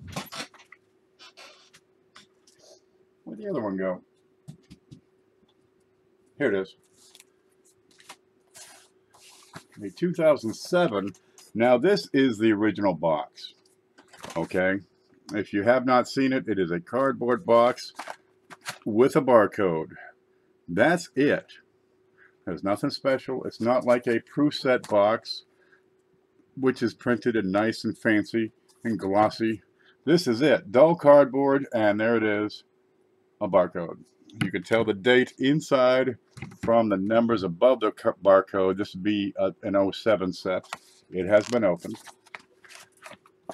Where'd the other one go? Here it is. The 2007. Now this is the original box. Okay. If you have not seen it, it is a cardboard box with a barcode. That's it. There's nothing special. It's not like a proof set box, which is printed and nice and fancy and glossy. This is it. Dull cardboard, and there it is, a barcode. You can tell the date inside from the numbers above the barcode. This would be an 07 set. It has been opened.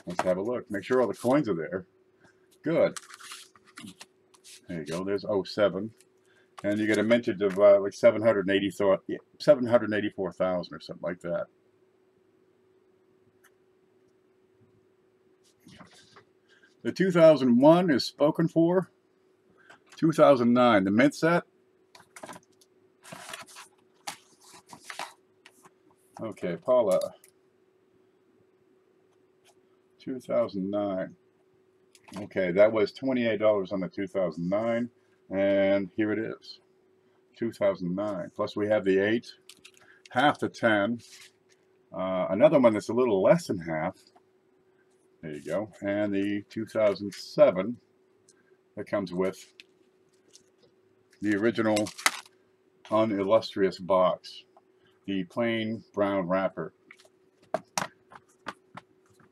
Let's have a look. Make sure all the coins are there. Good. There you go. There's 07. And you get a mintage of like 784,000 or something like that. The 2001 is spoken for. 2009, the mint set. Okay, Paula. 2009. Okay, that was $28 on the 2009. And here it is. 2009. Plus we have the 8. Half the 10. Another one that's a little less than half. There you go. And the 2007 that comes with the original unillustrious box, the plain brown wrapper.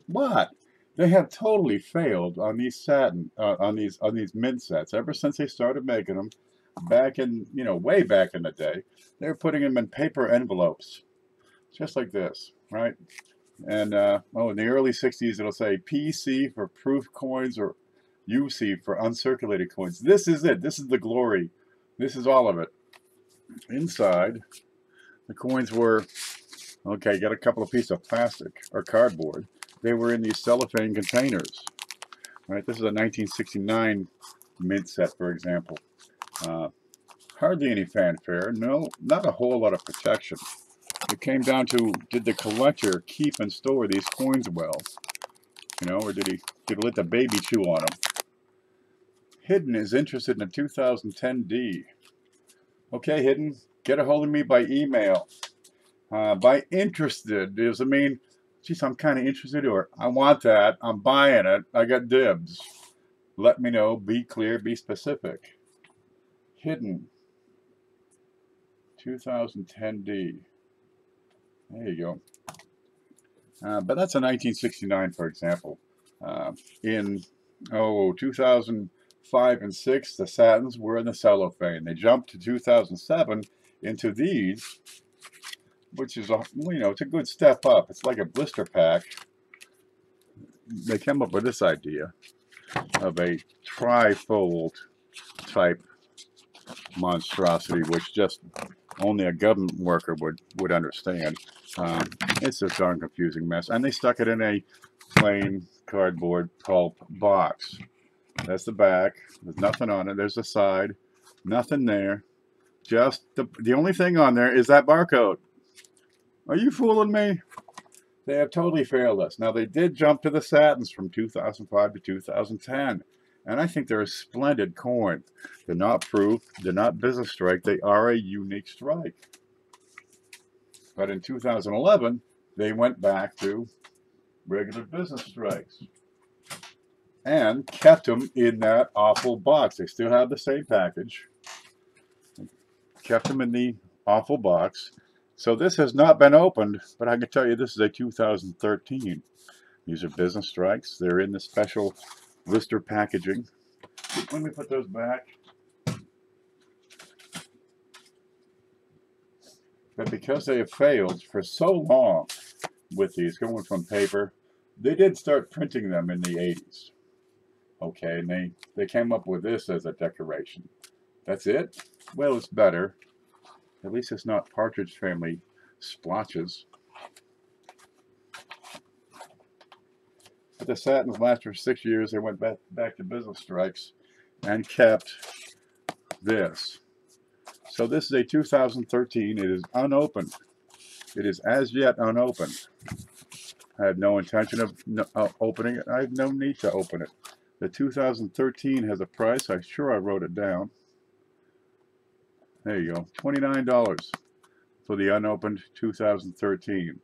But they have totally failed on these satin, on these mint sets ever since they started making them back in, way back in the day. They were putting them in paper envelopes, just like this, right? And in the early 60s, it'll say PC for proof coins or UC for uncirculated coins. This is it. This is the glory. This is all of it. Inside, the coins were, okay, got a couple of pieces of plastic or cardboard. They were in these cellophane containers. Right? This is a 1969 mint set, for example. Hardly any fanfare. No, not a whole lot of protection. It came down to, did the collector keep and store these coins well? Or did he let the baby chew on them? Hidden is interested in a 2010D. Okay, Hidden, get a hold of me by email. By interested, does it mean, geez, I'm kind of interested, or I want that, I'm buying it, I got dibs. Let me know, be clear, be specific. Hidden, 2010D. There you go. But that's a 1969, for example. In 2005 and 6, the satins were in the cellophane. They jumped to 2007 into these, which is it's a good step up. It's like a blister pack. They came up with this idea of a trifold type monstrosity, which just only a government worker would understand. It's a darn confusing mess. And they stuck it in a plain cardboard pulp box. That's the back. There's nothing on it. There's the side. Nothing there. Just the only thing on there is that barcode. Are you fooling me? They have totally failed us. Now, they did jump to the satins from 2005 to 2010. And I think they're a splendid coin. They're not proof. They're not business strike. They are a unique strike. But in 2011, they went back to regular business strikes and kept them in that awful box. They still have the same package. Kept them in the awful box. So this has not been opened, but I can tell you this is a 2013. These are business strikes. They're in the special blister packaging. Let me put those back. But because they have failed for so long with these, going from paper, they did start printing them in the 80s. Okay, and they came up with this as a decoration. That's it? Well, it's better. At least it's not Partridge Family splotches. But the satins lasted for 6 years. They went back to business strikes and kept this. So this is a 2013. It is unopened. It is as yet unopened. I had no intention of opening it. I have no need to open it. The 2013 has a price. I'm sure I wrote it down. There you go. $29 for the unopened 2013.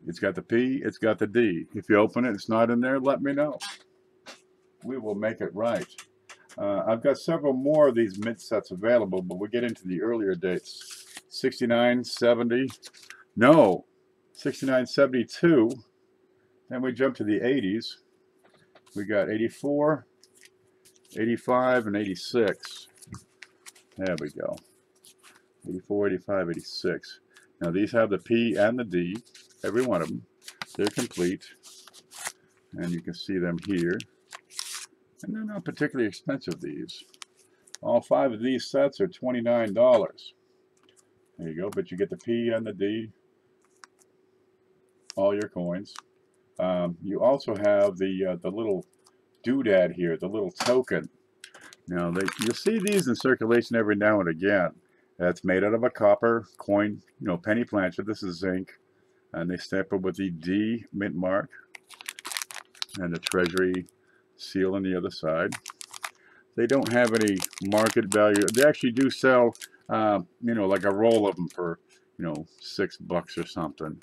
It's got the P, it's got the D. If you open it, it's not in there, let me know. We will make it right. I've got several more of these mint sets available, but we'll get into the earlier dates. 69, 70, no, 69, 72. Then we jump to the 80s. We got 84, 85, and 86. There we go. 84, 85, 86. Now these have the P and the D, every one of them. They're complete. And you can see them here. And they're not particularly expensive, these. All 5 of these sets are $29. There you go, but you get the P and the D, all your coins. You also have the little doodad here, the little token. Now, you'll see these in circulation every now and again. That's made out of a copper coin, penny plancher. This is zinc. And they stamp it with the D mint mark and the Treasury seal on the other side. They don't have any market value. They actually do sell, like a roll of them for, $6 or something,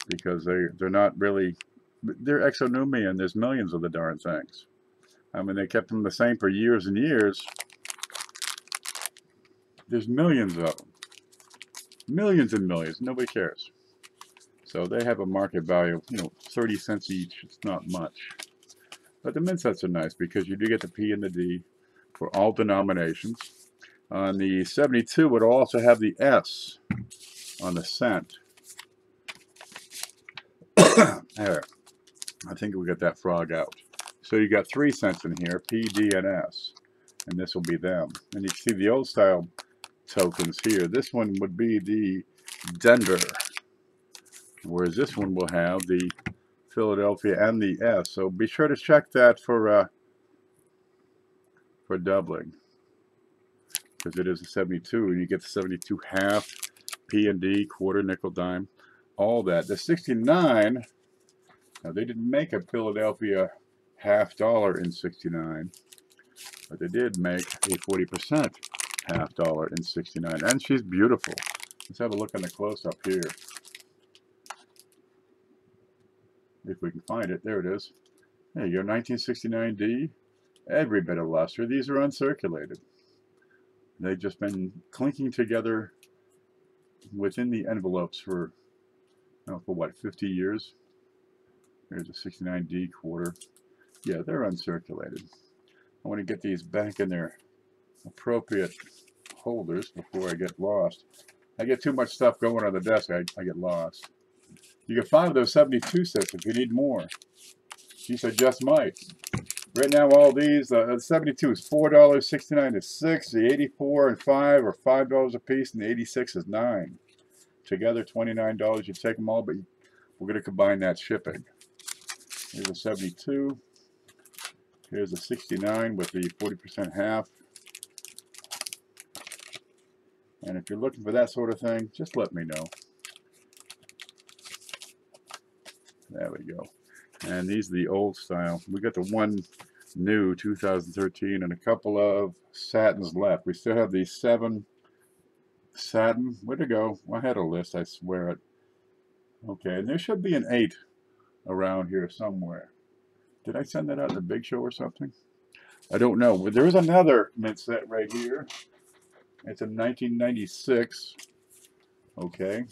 because they're not really, they're exonumi, and there's millions of the darn things. I mean, they kept them the same for years and years. There's millions of them, millions and millions. Nobody cares. So they have a market value of, 30 cents each. It's not much. But the mint sets are nice because you do get the P and the D for all denominations. On the 72, it will also have the S on the cent. There. I think we got that frog out. So you got 3 cents in here, P, D, and S. And this will be them. And you can see the old style tokens here. This one would be the Denver, whereas this one will have the Philadelphia and the S. So be sure to check that for doubling, because it is a 72, and you get the 72 half, P and D, quarter, nickel, dime, all that. The 69, now they didn't make a Philadelphia $50 in 69, but they did make a 40% $50 in 69, and she's beautiful. Let's have a look on the close-up here. If we can find it. There it is. There you go, 1969D. Every bit of luster. These are uncirculated. They've just been clinking together within the envelopes for Oh, for what, 50 years? Here's a 69D quarter. Yeah, they're uncirculated. I want to get these back in their appropriate holders before I get lost. I get too much stuff going on the desk, I get lost. You get 5 of those 72 sets if you need more. She said just might. Right now, all these, the 72 is $4, 69 is 6, the 84 and 5 are $5 a piece, and the 86 is 9. Together, $29. You take them all, but we're going to combine that shipping. Here's a 72. Here's a 69 with the 40% half. And if you're looking for that sort of thing, just let me know. There we go. And these are the old style. We got the one new 2013 and a couple of satins left. We still have these 7 satin. Where'd it go? I had a list, I swear it. Okay, and there should be an 8 around here somewhere. Did I send that out in a big show or something? I don't know. But there is another mint set right here. It's a 1996. Okay.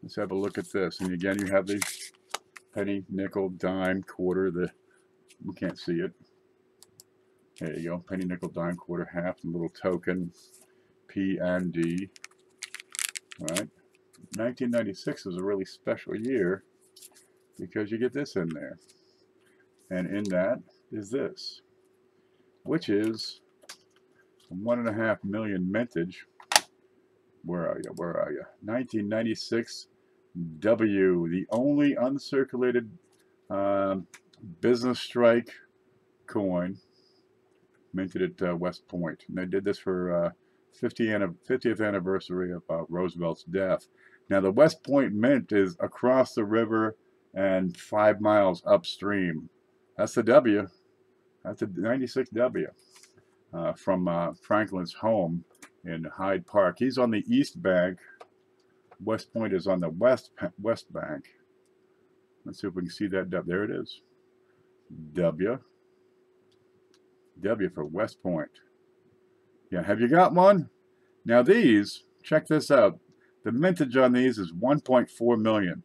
Let's have a look at this. And again, you have the penny, nickel, dime, quarter. We can't see it. There you go. Penny, nickel, dime, quarter, half, and little token. P and D. All right. 1996 is a really special year because you get this in there. And in that is this, which is 1.5 million mintage. Where are you? Where are you? 1996 W, the only uncirculated business strike coin, minted at West Point. And they did this for 50th anniversary of Roosevelt's death. Now the West Point Mint is across the river and 5 miles upstream. That's the W. That's the 96 W from Franklin's home in Hyde Park. He's on the east bank. West Point is on the west bank. Let's see if we can see that W. There it is. W. W for West Point. Yeah, have you got one? Now these, check this out. The mintage on these is 1.4 million.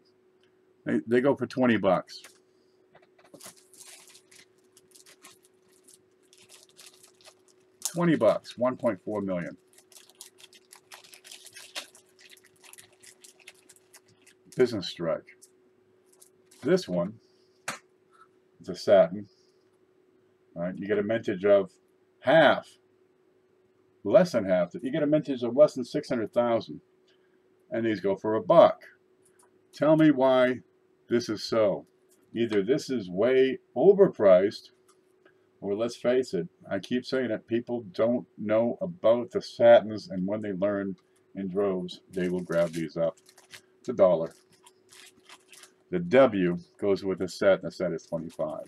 They go for 20 bucks. $20, 1.4 million. Business strike. This one is a satin. All right, you get a mintage of half, less than half. You get a mintage of less than 600,000, and these go for $1. Tell me why this is so. Either this is way overpriced, or let's face it, I keep saying it, people don't know about the satins, and when they learn in droves, they will grab these up. It's $1. The W goes with the set, and the set is 25.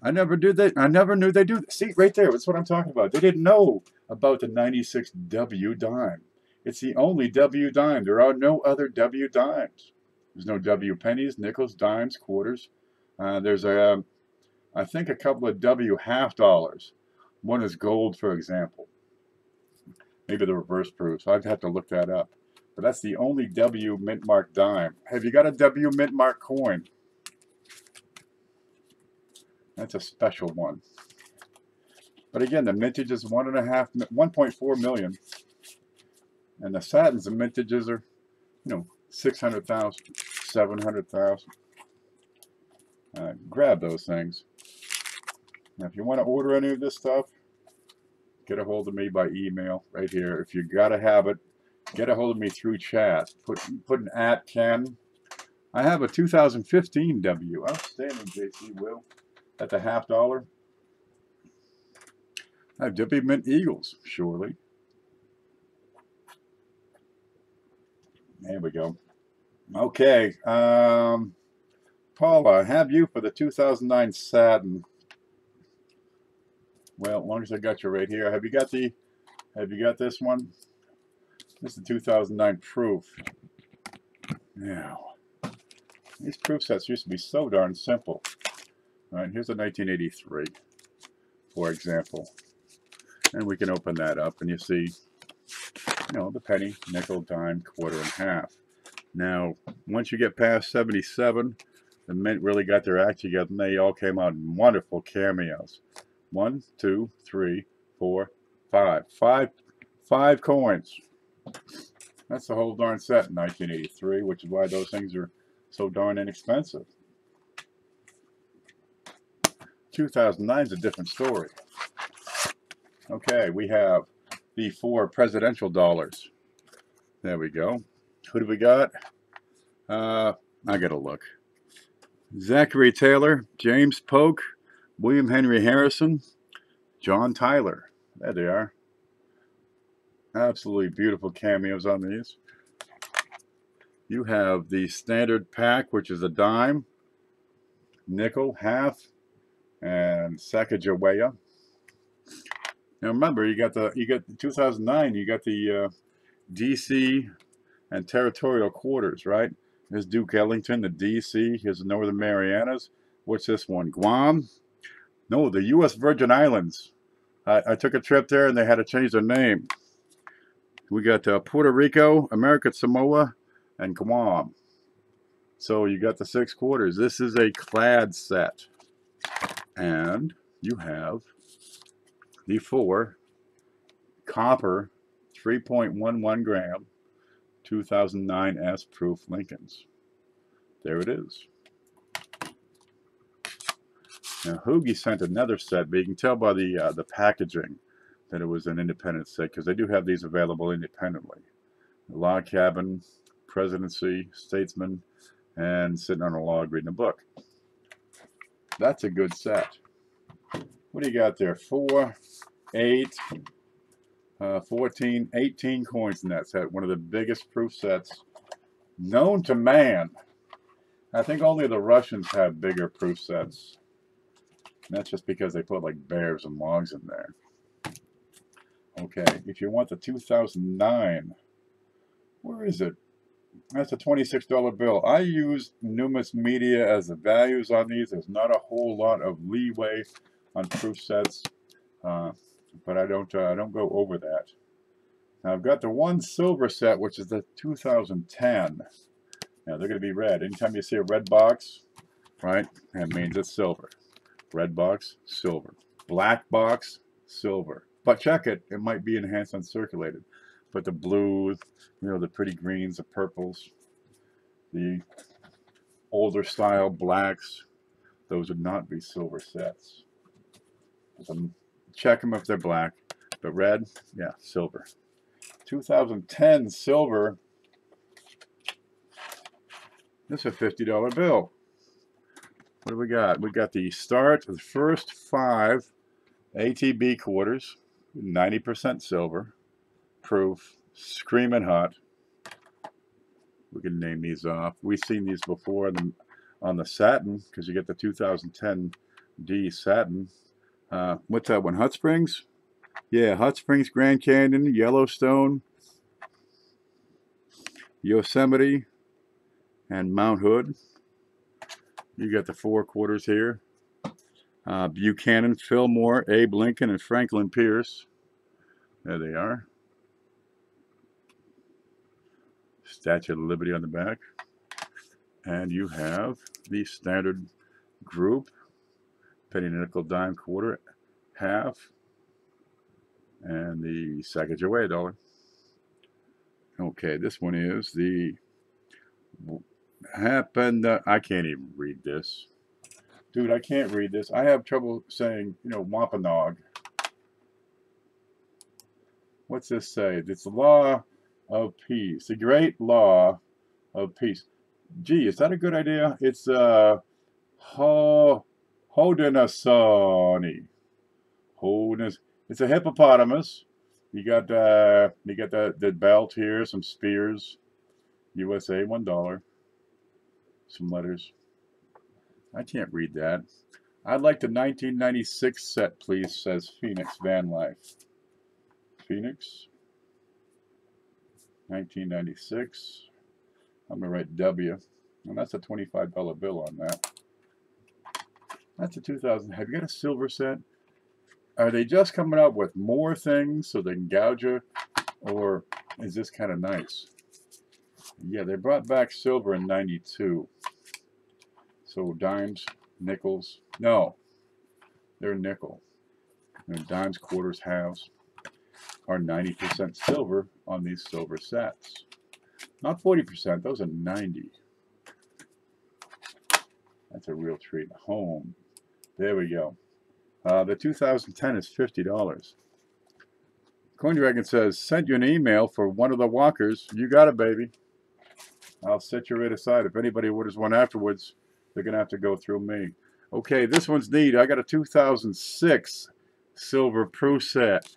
I never knew they do. See, right there, that's what I'm talking about. They didn't know about the 96 W dime. It's the only W dime. There are no other W dimes. There's no W pennies, nickels, dimes, quarters. There's I think a couple of W half dollars. One is gold, for example. Maybe the reverse proofs. I'd have to look that up. But that's the only W mint mark dime. Have you got a W mint mark coin? That's a special one. But again, the mintage is 1.4 million. And the satins, the mintages are, 600,000, 700,000. Grab those things. Now, if you want to order any of this stuff, get a hold of me by email right here. If you got to have it, get a hold of me through chat. Put an @Ken. I have a 2015 W. Outstanding, JC Will. At the half dollar. I have W Mint Eagles, surely. There we go. Okay. Paula, I have you for the 2009 satin. Well, as long as I got you right here. Have you got this one? This is the 2009 proof. Now, these proof sets used to be so darn simple. All right, here's a 1983, for example. And we can open that up, and you see you know, the penny, nickel, dime, quarter, and half. Now, once you get past 77, the mint really got their act together, and they all came out in wonderful cameos. 1, 2, 3, 4, 5. Five coins. That's the whole darn set in 1983, which is why those things are so darn inexpensive. 2009 is a different story. Okay, we have the 4 presidential dollars. There we go. Who do we got? I gotta look. Zachary Taylor, James Polk, William Henry Harrison, John Tyler. There they are. Absolutely beautiful cameos on these. You have the standard pack, which is a dime, nickel, half, and Sacagawea. Now remember, you got the 2009. You got the DC and territorial quarters, right? There's Duke Ellington, the DC. Here's the Northern Marianas. What's this one? Guam? No, the U.S. Virgin Islands. I took a trip there, and they had to change their name. We got Puerto Rico, American Samoa, and Guam. So you got the 6 quarters. This is a clad set. And you have the 4 copper 3.11 gram 2009 S proof Lincolns. There it is. Now Hoogie sent another set, but you can tell by the packaging that it was an independent set, because they do have these available independently. Log cabin, presidency, statesman, and sitting on a log reading a book. That's a good set. What do you got there? 4, 8, 14, 18 coins in that set. One of the biggest proof sets known to man. I think only the Russians have bigger proof sets. And that's just because they put like bears and logs in there. Okay, if you want the 2009, where is it? That's a $26 bill. I use Numis Media as the values on these. There's not a whole lot of leeway on proof sets, but I don't go over that. Now I've got the 1 silver set, which is the 2010. Now they're going to be red. Anytime you see a red box, right, that means it's silver. Red box, silver. Black box, silver. But check it, it might be enhanced uncirculated. But the blues, you know, the pretty greens, the purples, the older style blacks, those would not be silver sets. Check them if they're black. But red, yeah, silver. 2010 silver. This is a $50 bill. What do we got? We got the start of the first 5 ATB quarters, 90% silver, proof, screaming hot. We can name these off. We've seen these before on the satin, because you get the 2010 D satin. What's that one? Hot Springs? Yeah, Hot Springs, Grand Canyon, Yellowstone, Yosemite, and Mount Hood. You got the 4 quarters here. Buchanan, Fillmore, Abe Lincoln, and Franklin Pierce. There they are. Statue of Liberty on the back. And you have the standard group. Penny, nickel, dime, quarter, half. And the Sacagawea dollar. Okay, this one is the happened. I can't even read this. Dude, I can't read this. I have trouble saying, you know, Wampanoag. What's this say? It's the law of peace. The great law of peace. Gee, is that a good idea? It's Haudenosaunee. It's a hippopotamus. You got the belt here, some spears. USA, $1. Some letters. I can't read that. I'd like the 1996 set, please, says Phoenix Van Life. Phoenix. 1996. I'm going to write W. And that's a $25 bill on that. That's a 2000. Have you got a silver set? Are they just coming out with more things so they can gouge you? Or is this kind of nice? Yeah, they brought back silver in '92. So dimes, nickels. No, they're nickel. And dimes, quarters, halves are 90% silver on these silver sets. Not 40%, those are 90. That's a real treat. Home. There we go. The 2010 is $50. Coin Dragon says, sent you an email for one of the walkers. You got it, baby. I'll set your rate aside. If anybody orders one afterwards, they're going to have to go through me. Okay, this one's neat. I got a 2006 silver Proof set,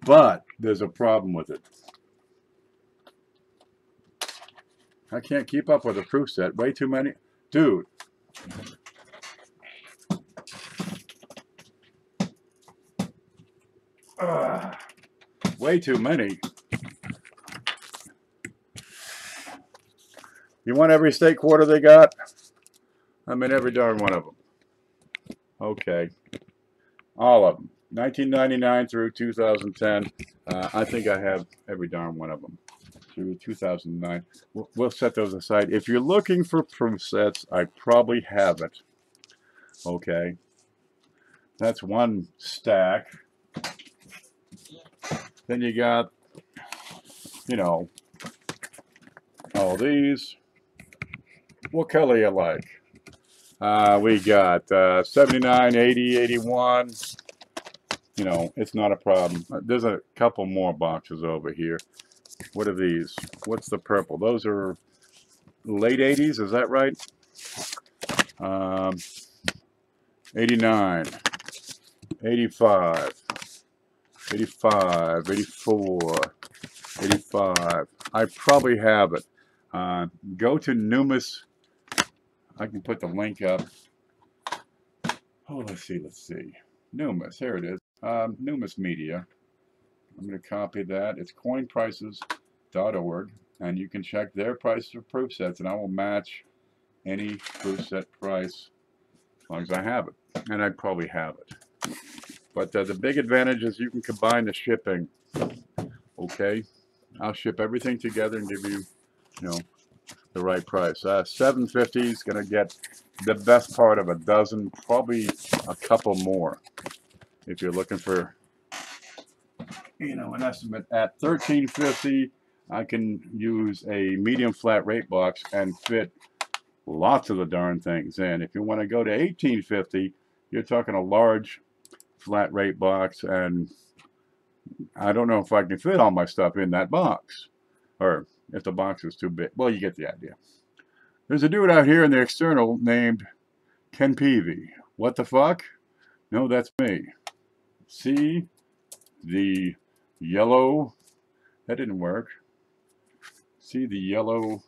but there's a problem with it. I can't keep up with a Proof set. Way too many. Dude. Way too many. You want every state quarter they got? I'm in every darn one of them. Okay. All of them. 1999 through 2010. I think I have every darn one of them. Through 2009. We'll set those aside. If you're looking for Proof sets, I probably have it. Okay. That's one stack. Then you got, you know, all these. What color you like? We got 79, 80, 81. You know, it's not a problem. There's a couple more boxes over here. What are these? What's the purple? Those are late 80s, is that right? 89, 85, 85, 84, 85. I probably have it. Go to Numis. I can put the link up. Oh, let's see. Numis, here it is. Numis Media. I'm going to copy that. It's coinprices.org, and you can check their prices of Proof sets, and I will match any Proof set price as long as I have it, and I probably have it. But the big advantage is you can combine the shipping. Okay, I'll ship everything together and give you, you know, the right price. $7.50 is going to get the best part of a dozen, probably a couple more. If you're looking for, you know, an estimate at $13.50, I can use a medium flat rate box and fit lots of the darn things in. If you want to go to $18.50, you're talking a large flat rate box, and I don't know if I can fit all my stuff in that box, or if the box is too big. Well, you get the idea. There's a dude out here in the external named Ken Peavy. What the fuck? No, that's me. See the yellow? That didn't work. See the yellow?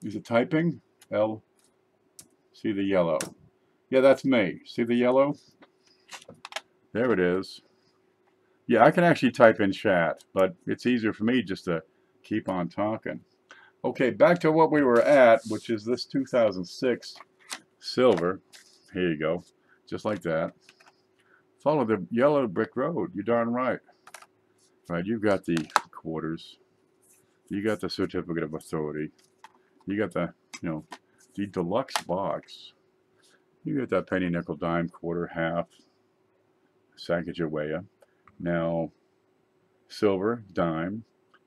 Is it typing? L. See the yellow? Yeah, that's me. See the yellow? There it is. Yeah, I can actually type in chat, but it's easier for me just to keep on talking. Okay, back to what we were at, which is this 2006 silver. Here you go. Just like that. Follow the yellow brick road. You're darn right. Right, you've got the quarters. You got the certificate of authority. You got the, you know, the deluxe box. You got that penny, nickel, dime, quarter, half, Sacagawea. Now, silver, dime,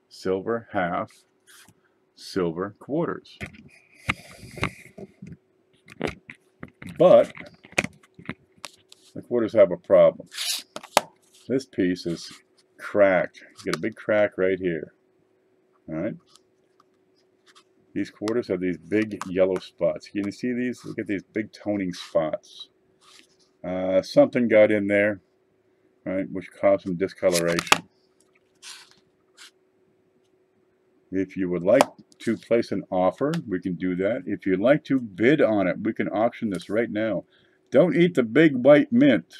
silver, half, silver, quarters. But the quarters have a problem. This piece is cracked. You get a big crack right here. All right. These quarters have these big yellow spots. Can you see these? Look at these big toning spots. Something got in there, right, which caused some discoloration. If you would like to place an offer, we can do that. If you'd like to bid on it, we can auction this right now. Don't eat the big white mint.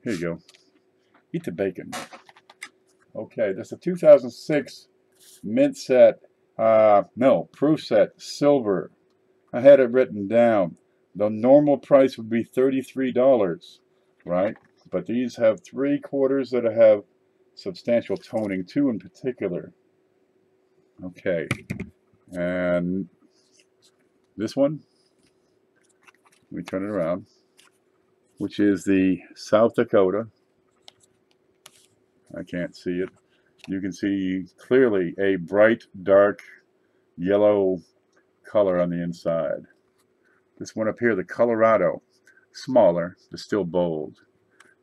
Here you go. Eat the bacon. Okay, that's a 2006 mint set. No, Proof set, silver. I had it written down. The normal price would be $33. right? But these have 3 quarters that have substantial toning, 2 in particular. Okay, and this one, let me turn it around, which is the South Dakota. I can't see it. You can see clearly a bright, dark yellow color on the inside. This one up here, the Colorado, smaller, but still bold.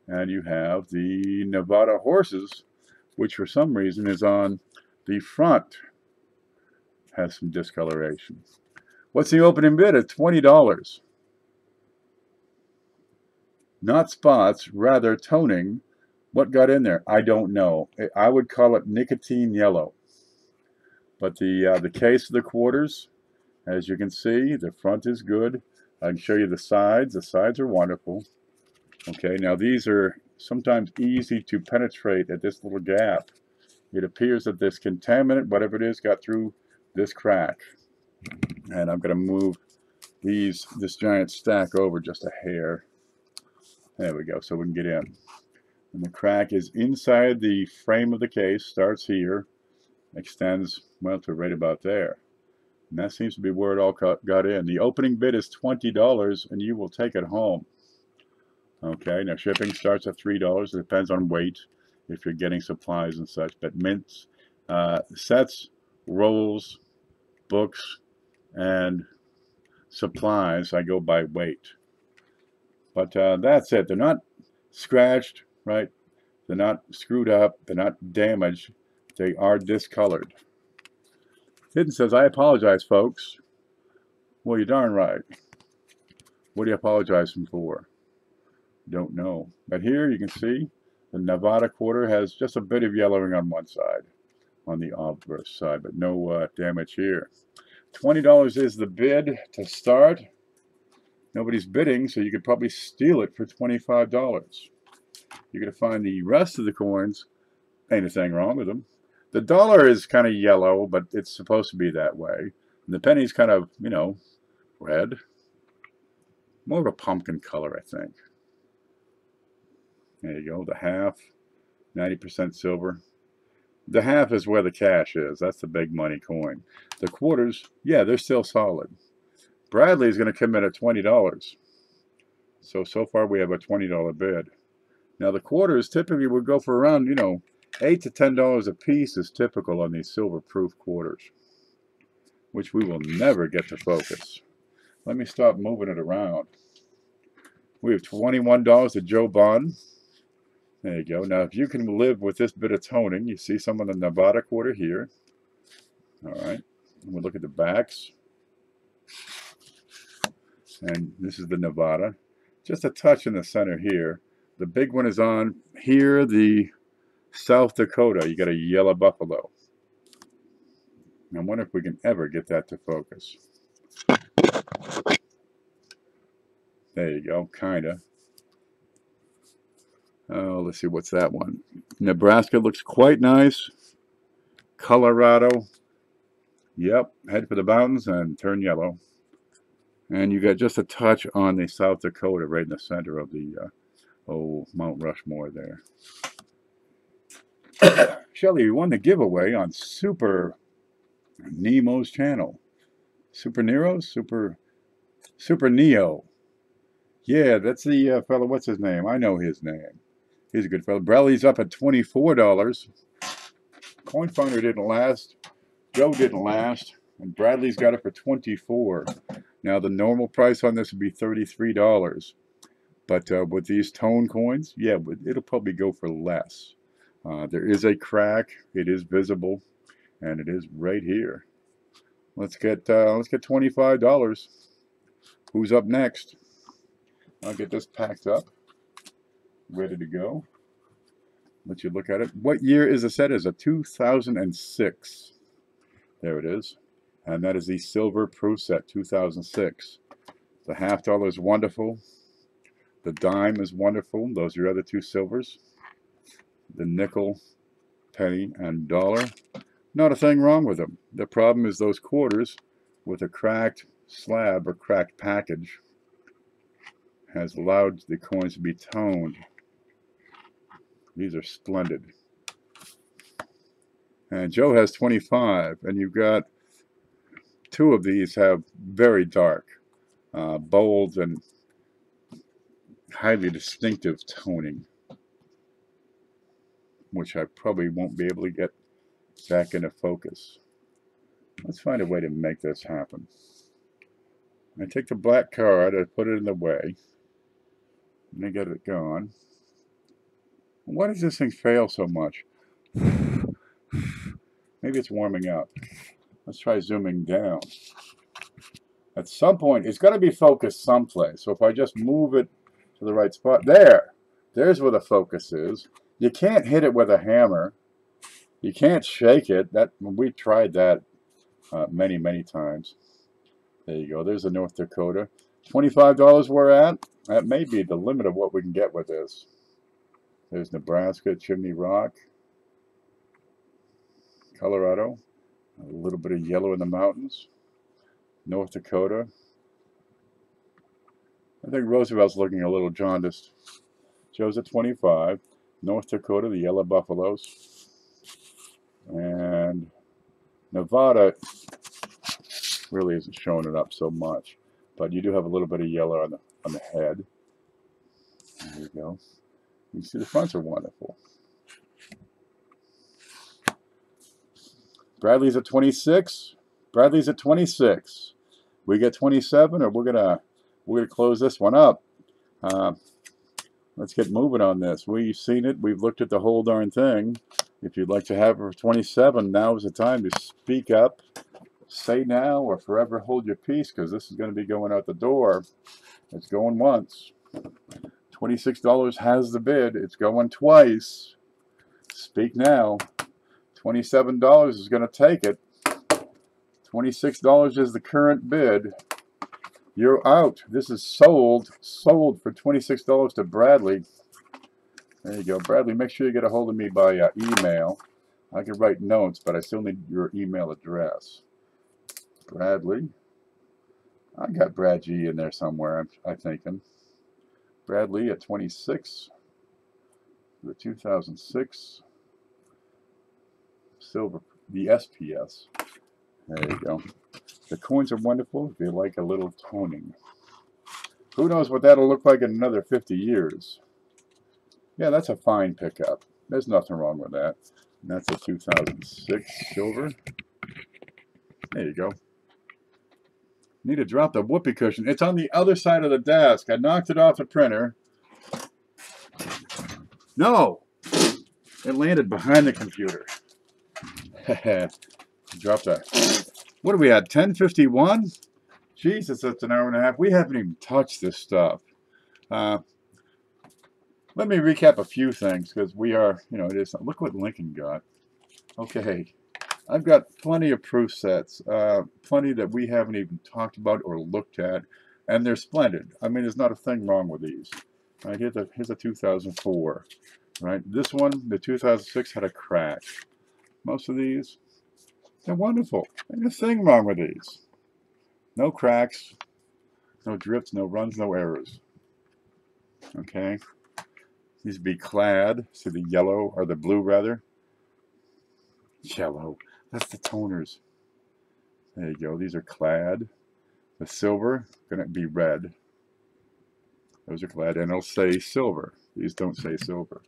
And you have the Nevada horses, which for some reason is on the front. Has some discoloration. What's the opening bid at $20? Not spots, rather toning. What got in there? I don't know. I would call it nicotine yellow. But the case of the quarters, as you can see, the front is good. I can show you the sides. The sides are wonderful. Okay, now these are sometimes easy to penetrate at this little gap. It appears that this contaminant, whatever it is, got through this crack. And I'm going to move this giant stack over just a hair. There we go, so we can get in. And the crack is inside the frame of the case, starts here, extends, well, to right about there. And that seems to be where it all got in. The opening bid is $20, and you will take it home. Okay, now shipping starts at $3. It depends on weight, if you're getting supplies and such. But mints, sets, rolls, books, and supplies, I go by weight. But that's it. They're not scratched, right? They're not screwed up. They're not damaged. They are discolored. Hidden says, I apologize, folks. Well, you're darn right. What are you apologizing for? Don't know. But here you can see the Nevada quarter has just a bit of yellowing on one side, on the obverse side, but no damage here. $20 is the bid to start. Nobody's bidding, so you could probably steal it for $25. You're going to find the rest of the coins, ain't a thing wrong with them. The dollar is kind of yellow, but it's supposed to be that way. And the penny's kind of, you know, red. More of a pumpkin color, I think. There you go, the half, 90% silver. The half is where the cash is. That's the big money coin. The quarters, yeah, they're still solid. Bradley is going to come in at $20. So far we have a $20 bid. Now the quarters typically would go for around, you know, $8 to $10 a piece is typical on these silver-proof quarters, which we will never get to focus. Let me stop moving it around. We have $21 to Joe Bond. There you go. Now, if you can live with this bit of toning, you see some of the Nevada quarter here. All right. We'll look at the backs. And this is the Nevada. Just a touch in the center here. The big one is on here, the South Dakota. You got a yellow buffalo. I wonder if we can ever get that to focus. There you go, kind of. Oh, let's see, what's that one? Nebraska looks quite nice. Colorado. Yep, head for the mountains and turn yellow. And you got just a touch on the South Dakota right in the center of the, Mount Rushmore there. Shelly, you won the giveaway on Super Nemo's channel. Super Nero? Super Neo. Yeah, that's the fellow, what's his name? I know his name. He's a good fellow. Bradley's up at $24. Coin Finder didn't last. Joe didn't last. And Bradley's got it for $24. Now, the normal price on this would be $33. But with these tone coins, yeah, it'll probably go for less. There is a crack. It is visible. And it is right here. Let's get $25. Who's up next? I'll get this packed up. Ready to go. Let you look at it. What year is the set? Is a 2006. There it is. And that is the silver proof set, 2006. The $50 is wonderful. The dime is wonderful. Those are your other two silvers. The nickel, penny, and dollar. Not a thing wrong with them. The problem is those quarters with a cracked slab or cracked package has allowed the coins to be toned. These are splendid. And Joe has 25, and you've got 2 of these have very dark, bold, and highly distinctive toning, which I probably won't be able to get back into focus. Let's find a way to make this happen. I take the black card, I put it in the way, and I get it gone. Why does this thing fail so much? Maybe it's warming up. Let's try zooming down. At some point, it's got to be focused someplace. So if I just move it to the right spot, there's where the focus is. You can't hit it with a hammer. You can't shake it. We tried that many, many times. There you go. There's the North Dakota. $25 we're at. That may be the limit of what we can get with this. There's Nebraska, Chimney Rock, Colorado, a little bit of yellow in the mountains, North Dakota. I think Roosevelt's looking a little jaundiced. Joe's at 25. North Dakota, the yellow buffaloes. And Nevada really isn't showing it up so much, but you do have a little bit of yellow on the head. There you go. You see the fronts are wonderful. Bradley's at 26. Bradley's at 26. We get 27, or we're gonna close this one up. Let's get moving on this. We've seen it. We've looked at the whole darn thing. If you'd like to have it for 27, now is the time to speak up. Say now or forever hold your peace, because this is going to be going out the door. It's going once. $26 has the bid. It's going twice. Speak now. $27 is going to take it. $26 is the current bid. You're out. This is sold for $26 to Bradley. There you go. Bradley, make sure you get a hold of me by email. I can write notes, but I still need your email address. Bradley. I got Brad G in there somewhere, I'm thinking. Bradley at 26. The 2006 silver, the SPS. There you go. The coins are wonderful if you like a little toning. Who knows what that'll look like in another 50 years. Yeah, that's a fine pickup. There's nothing wrong with that. And that's a 2006 silver. There you go. Need to drop the whoopee cushion. It's on the other side of the desk. I knocked it off the printer. No! It landed behind the computer. Dropped that. What are we at? 10:51? Jesus, that's an hour and a half. We haven't even touched this stuff. Let me recap a few things, because we are, it is. Look what Lincoln got. Okay. I've got plenty of proof sets, plenty that we haven't even talked about or looked at, and they're splendid. I mean, there's not a thing wrong with these. Right, here's a 2004. Right, this one, the 2006, had a crack. Most of these, they're wonderful. There's a thing wrong with these. No cracks, no drifts, no runs, no errors. Okay, these be clad. See the yellow, or the blue rather. Yellow. That's the toners. There you go. These are clad. The silver gonna be red. Those are clad, and it'll say silver. These don't say silver.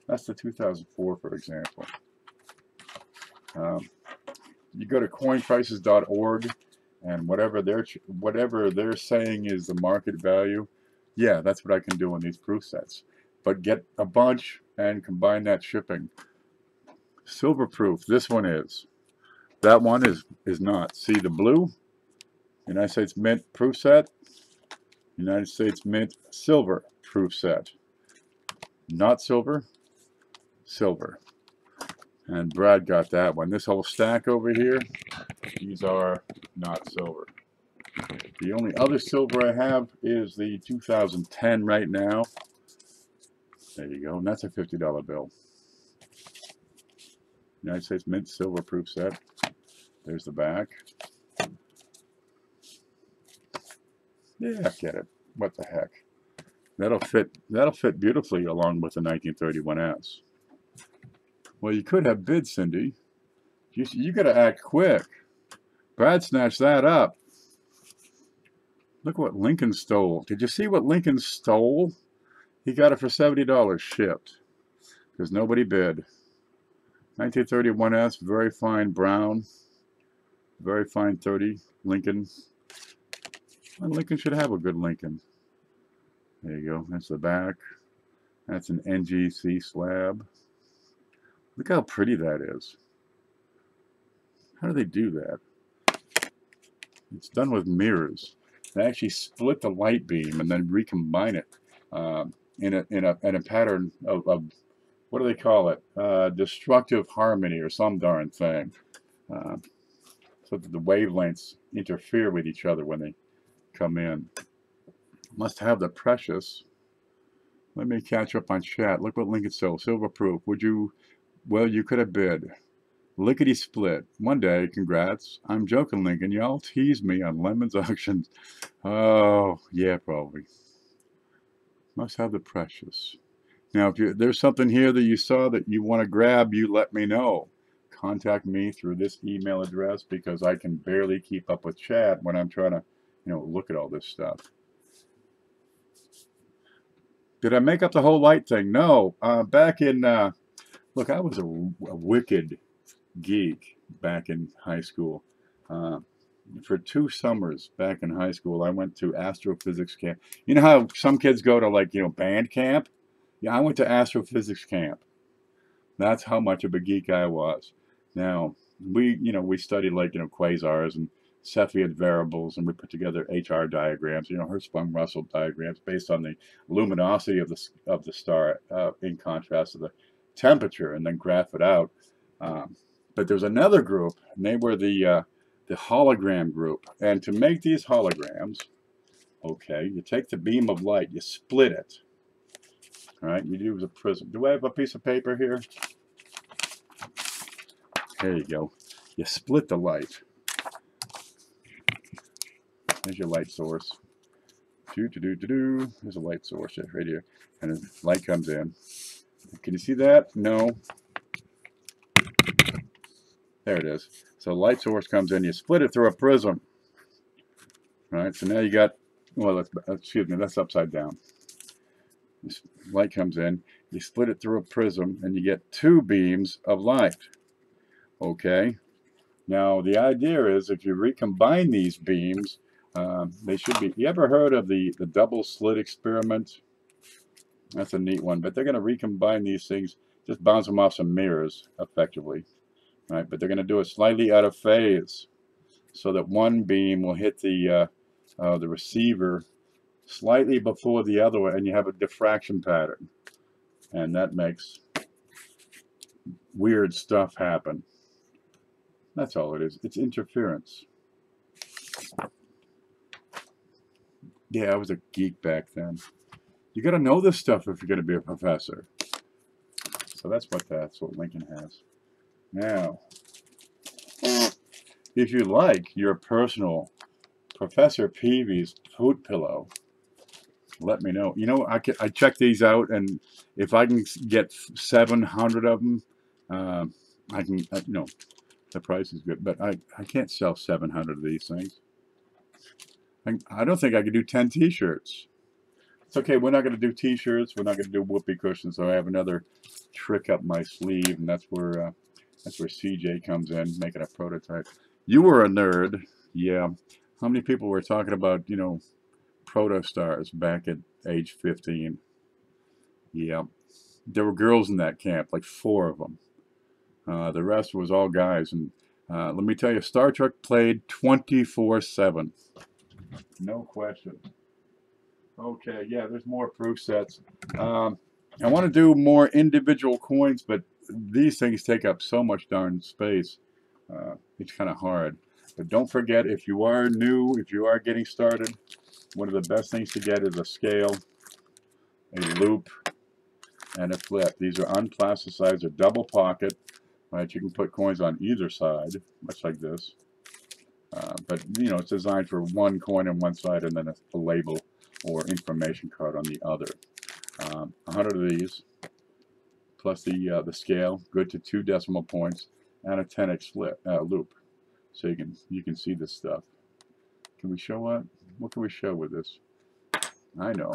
That's the 2004, for example. You go to coinprices.org, and whatever they're saying is the market value. Yeah, that's what I can do on these proof sets. But get a bunch and combine that shipping. Silver proof. This one is. That one is not. See the blue? United States Mint proof set. United States Mint silver proof set. Not silver. Silver. And Brad got that one. This whole stack over here, these are not silver. The only other silver I have is the 2010 right now. There you go. And that's a $50 bill. United States Mint silver proof set. There's the back. Yeah, get it. What the heck? That'll fit beautifully along with the 1931S. Well, you could have bid, Cindy. You got to act quick. Brad snatched that up. Look what Lincoln stole. Did you see what Lincoln stole? He got it for $70 shipped because nobody bid. 1931S, very fine brown, very fine 30 Lincoln. Well, Lincoln should have a good Lincoln. There you go. That's the back. That's an NGC slab. Look how pretty that is. How do they do that? It's done with mirrors. They actually split the light beam and then recombine it in a pattern of what do they call it? Destructive harmony or some darn thing. So that the wavelengths interfere with each other when they come in. Must have the precious. Let me catch up on chat. Look what Lincoln stole. Silver proof. Would you? Well, you could have bid. Lickety split. One day, congrats. I'm joking, Lincoln. Y'all tease me on Lemon's auctions. Oh, yeah, probably. Must have the precious. Now, if there's something here that you saw that you want to grab, you let me know. Contact me through this email address because I can barely keep up with chat when I'm trying to, look at all this stuff. Did I make up the whole light thing? No. Back in, look, I was a wicked geek back in high school. For 2 summers back in high school, I went to astrophysics camp. You know how some kids go to band camp? Yeah, I went to astrophysics camp. That's how much of a geek I was. Now, we studied quasars and Cepheid variables, and we put together HR diagrams, Hertzsprung-Russell diagrams based on the luminosity of the star in contrast to the temperature, and then graph it out. But there's another group, and they were the hologram group. And to make these holograms, okay, you take the beam of light, you split it. All right, you use a prism. Do I have a piece of paper here? There you go. You split the light. There's your light source. There's a light source right here. And the light comes in. Can you see that? No. There it is. So light source comes in. You split it through a prism. All right, so now you got, well, excuse me, that's upside down. This light comes in. You split it through a prism, and you get 2 beams of light. Okay. Now, the idea is if you recombine these beams, they should be, you ever heard of the double slit experiment? That's a neat one, but they're going to recombine these things, just bounce them off some mirrors effectively, right? But they're going to do it slightly out of phase so that one beam will hit the receiver slightly before the other one, and you have a diffraction pattern, and that makes weird stuff happen. That's all it is. It's interference. Yeah, I was a geek back then. You got to know this stuff if you're going to be a professor. So that's what Lincoln has. Now, if you like your personal Professor Peavy's food pillow, let me know. I check these out, and if I can get 700 of them, I can, the price is good, but I can't sell 700 of these things. I don't think I could do 10 t-shirts. It's okay, we're not going to do t-shirts, we're not going to do whoopee cushions, so I have another trick up my sleeve, and that's where CJ comes in, making a prototype. You were a nerd, yeah. How many people were talking about, protostars back at age 15? Yeah. There were girls in that camp, like 4 of them. The rest was all guys, and let me tell you, Star Trek played 24/7. No question. Okay, yeah, there's more proof sets. I want to do more individual coins, but these things take up so much darn space. It's kind of hard. But don't forget, if you are new, if you are getting started, one of the best things to get is a scale, a loop, and a flip. These are unplasticized, they're double pocket. Right, you can put coins on either side, much like this. But it's designed for one coin on one side and then a label or information card on the other. 100 of these, plus the scale, good to 2 decimal points, and a 10x loop, so you can see this stuff. Can we show what? What can we show with this? I know.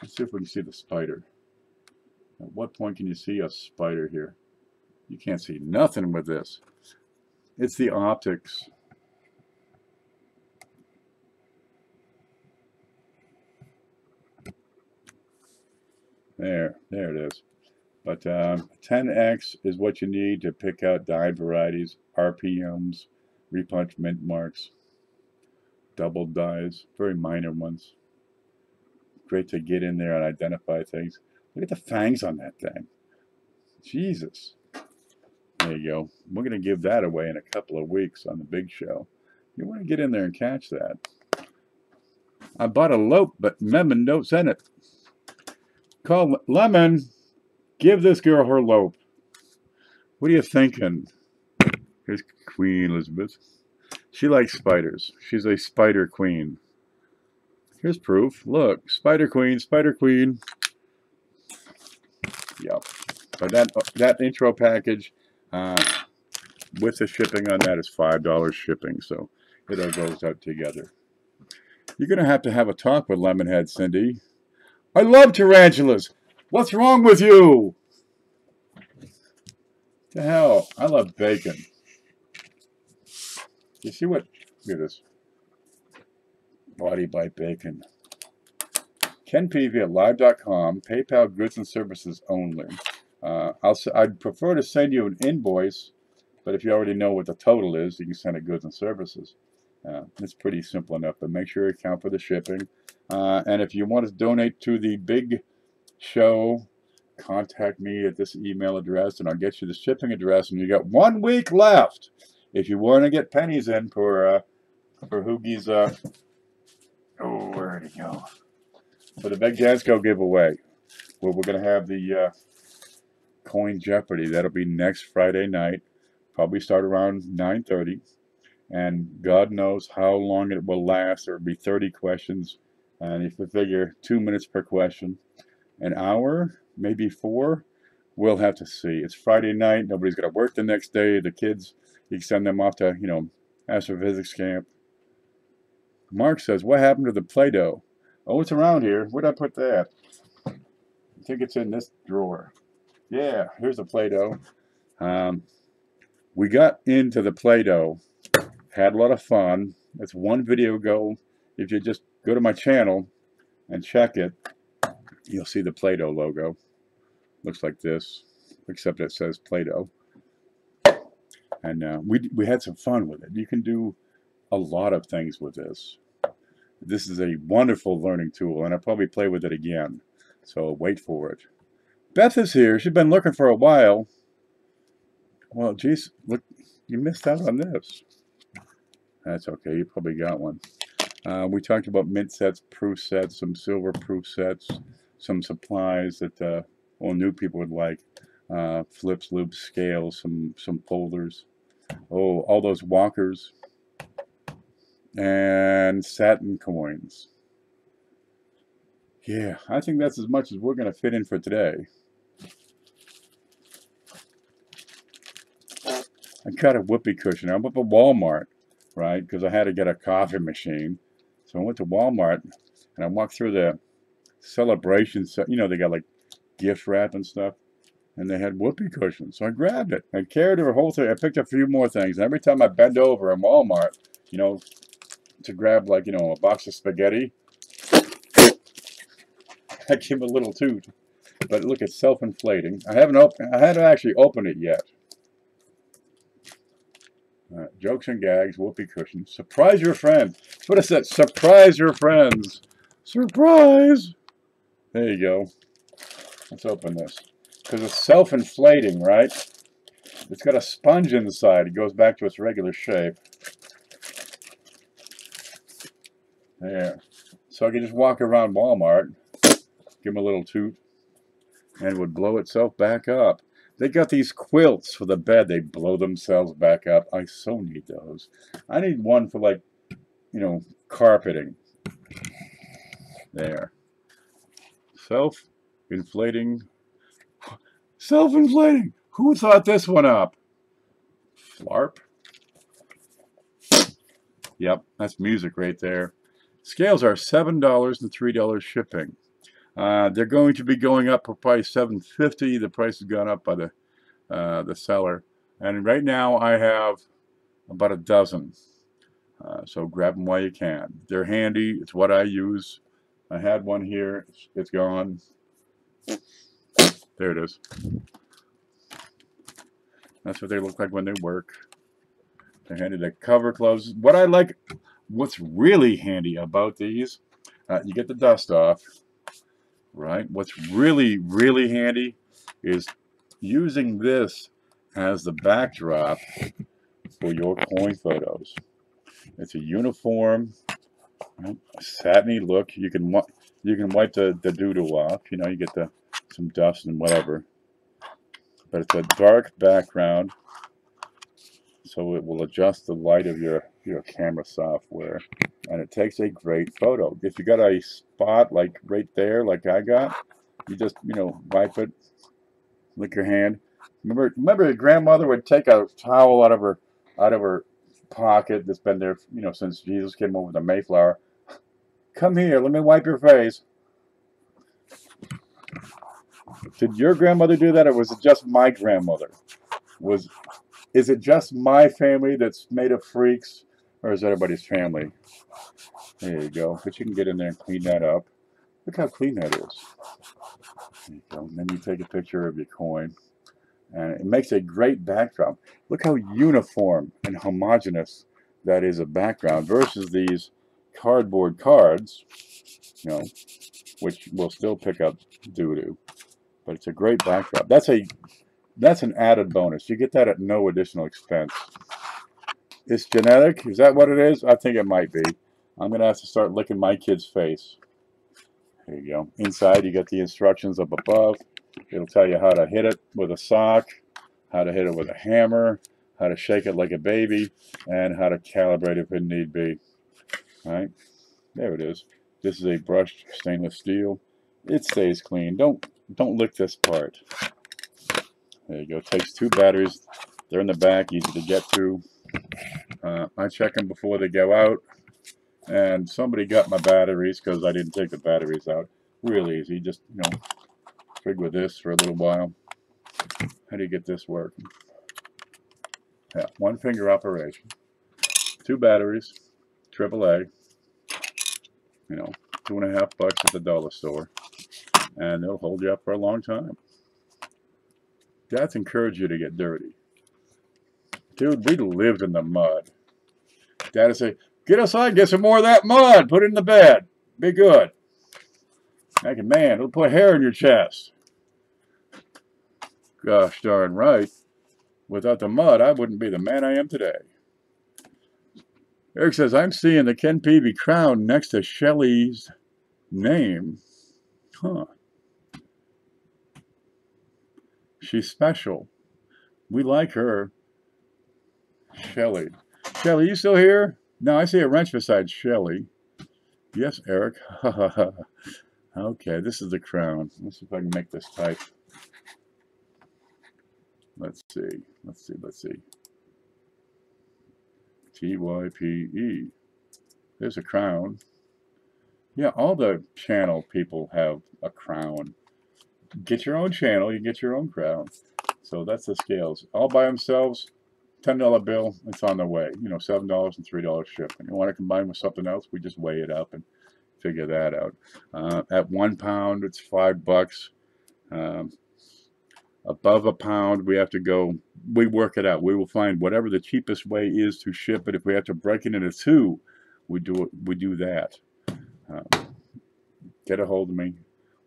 Let's see if we can see the spider. At what point can you see a spider here? You can't see nothing with this. It's the optics. There it is. But 10x is what you need to pick out dyed varieties, RPMs, repunch mint marks, double dyes, very minor ones. Great to get in there and identify things. Look at the fangs on that thing. Jesus. There you go. We're going to give that away in a couple of weeks on the big show. You want to get in there and catch that. I bought a lope, but Lemon don't send it. Call Lemon. Give this girl her lope. What are you thinking? Here's Queen Elizabeth. She likes spiders. She's a spider queen. Here's proof. Look, Spider Queen, Spider Queen. Yep. But that intro package with the shipping on that is $5 shipping, so it all goes out together. You're going to have a talk with Lemonhead, Cindy. I love tarantulas. What's wrong with you? The hell? I love bacon. You see what? Look at this. Body by Bacon. Ken Peavy at live.com. PayPal goods and services only. I'd prefer to send you an invoice, but if you already know what the total is, you can send it goods and services. It's pretty simple enough, but make sure you account for the shipping. And if you want to donate to the big show, contact me at this email address, and I'll get you the shipping address. And you got 1 week left if you want to get pennies in for Hoogie's. Oh, where'd he go? For the Big Jansco giveaway, where we're going to have the Coin Jeopardy. That'll be next Friday night. Probably start around 9:30. And God knows how long it will last. There will be 30 questions. And if we figure 2 minutes per question, an hour, maybe 4, we'll have to see. It's Friday night. Nobody's going to work the next day. The kids, you can send them off to, astrophysics camp. Mark says, what happened to the Play-Doh? Oh, it's around here. Where'd I put that? I think it's in this drawer. Yeah, here's the Play-Doh. We got into the Play-Doh. Had a lot of fun. It's one video ago. If you just go to my channel and check it, you'll see the Play-Doh logo. Looks like this, except it says Play-Doh. And we had some fun with it. You can do a lot of things with this. This is a wonderful learning tool, and I'll probably play with it again. So wait for it. Beth is here. She's been looking for a while. Well, geez, look, you missed out on this. That's okay. You probably got one. We talked about mint sets, proof sets, some silver proof sets, some supplies that new people would like. Flips, loops, scales, some folders. Oh, all those walkers. And satin coins. Yeah, I think that's as much as we're going to fit in for today. I got a whoopee cushion. I went to Walmart, right, because I had to get a coffee machine. So I went to Walmart, and I walked through the celebration set. They got like gift wrap and stuff, and they had whoopee cushions. So I grabbed it. I carried the whole thing. I picked a few more things. And every time I bend over in Walmart, to grab like, a box of spaghetti, I give a little toot. But look, it's self-inflating. I haven't actually opened it yet. Jokes and gags, whoopee cushions. Surprise your friend. What is that? Surprise your friends. Surprise! There you go. Let's open this. Because it's self-inflating, right? It's got a sponge inside. It goes back to its regular shape. There. So I can just walk around Walmart, give them a little toot, and it would blow itself back up. They got these quilts for the bed. They blow themselves back up. I so need those. I need one for, like, carpeting. There. Self-inflating. Self-inflating. Who thought this one up? Flarp. Yep, that's music right there. Scales are $7 and $3 shipping. They're going to be going up for probably $7.50. The price has gone up by the seller. And right now I have about a dozen. So grab them while you can. They're handy. It's what I use. I had one here. It's gone. There it is. That's what they look like when they work. They're handy. The cover closes. What I like, what's really handy about these, you get the dust off, right? What's really, really handy is using this as the backdrop for your coin photos. It's a uniform, satiny look. You can wipe the doo-doo off. You know, you get some dust and whatever. But it's a dark background, so it will adjust the light of your camera software, and it takes a great photo. If you got a spot like right there, like I got, you just wipe it, lick your hand. Remember your grandmother would take a towel out of her pocket that's been there, since Jesus came over the Mayflower. Come here, let me wipe your face. Did your grandmother do that, or was it just my grandmother? Is it just my family that's made of freaks, or is everybody's family? There you go. But you can get in there and clean that up. Look how clean that is. There you go. And then you take a picture of your coin, and it makes a great background. Look how uniform and homogeneous that is a background versus these cardboard cards, which will still pick up doo-doo. But it's a great backdrop. That's an added bonus. You get that at no additional expense. It's genetic. Is that what it is? I think it might be. I'm going to have to start licking my kid's face. There you go. Inside, you get the instructions up above. It'll tell you how to hit it with a sock, how to hit it with a hammer, how to shake it like a baby, and how to calibrate if it need be. All right? There it is. This is a brushed stainless steel. It stays clean. Don't lick this part. There you go. It takes 2 batteries. They're in the back, easy to get to. I check them before they go out. And somebody got my batteries because I didn't take the batteries out. Real easy. Just, trig with this for a little while. How do you get this working? Yeah, 1 finger operation. 2 batteries. AAA. $2.50 at the dollar store. And it'll hold you up for a long time. Dads encourage you to get dirty. Dude, we lived in the mud. Dad would say, get outside, get some more of that mud, put it in the bed. Be good. Like a man, it'll put hair in your chest. Gosh darn right. Without the mud, I wouldn't be the man I am today. Eric says, I'm seeing the Ken Peavy crown next to Shelley's name. Huh. She's special. We like her. Shelley. Shelley, you still here? No, I see a wrench beside Shelley. Yes, Eric. Okay, this is the crown. Let's see if I can make this type. Let's see. T-Y-P-E. There's a crown. Yeah, all the channel people have a crown. Get your own channel, you get your own crown. So that's the scales. All by themselves, $10 bill, it's on the way. $7 and $3 shipping. You want to combine with something else, we just weigh it up and figure that out. At 1 pound, it's $5. Above a pound, we have to go, we work it out. We will find whatever the cheapest way is to ship it. If we have to break it into 2, we do that. Get a hold of me.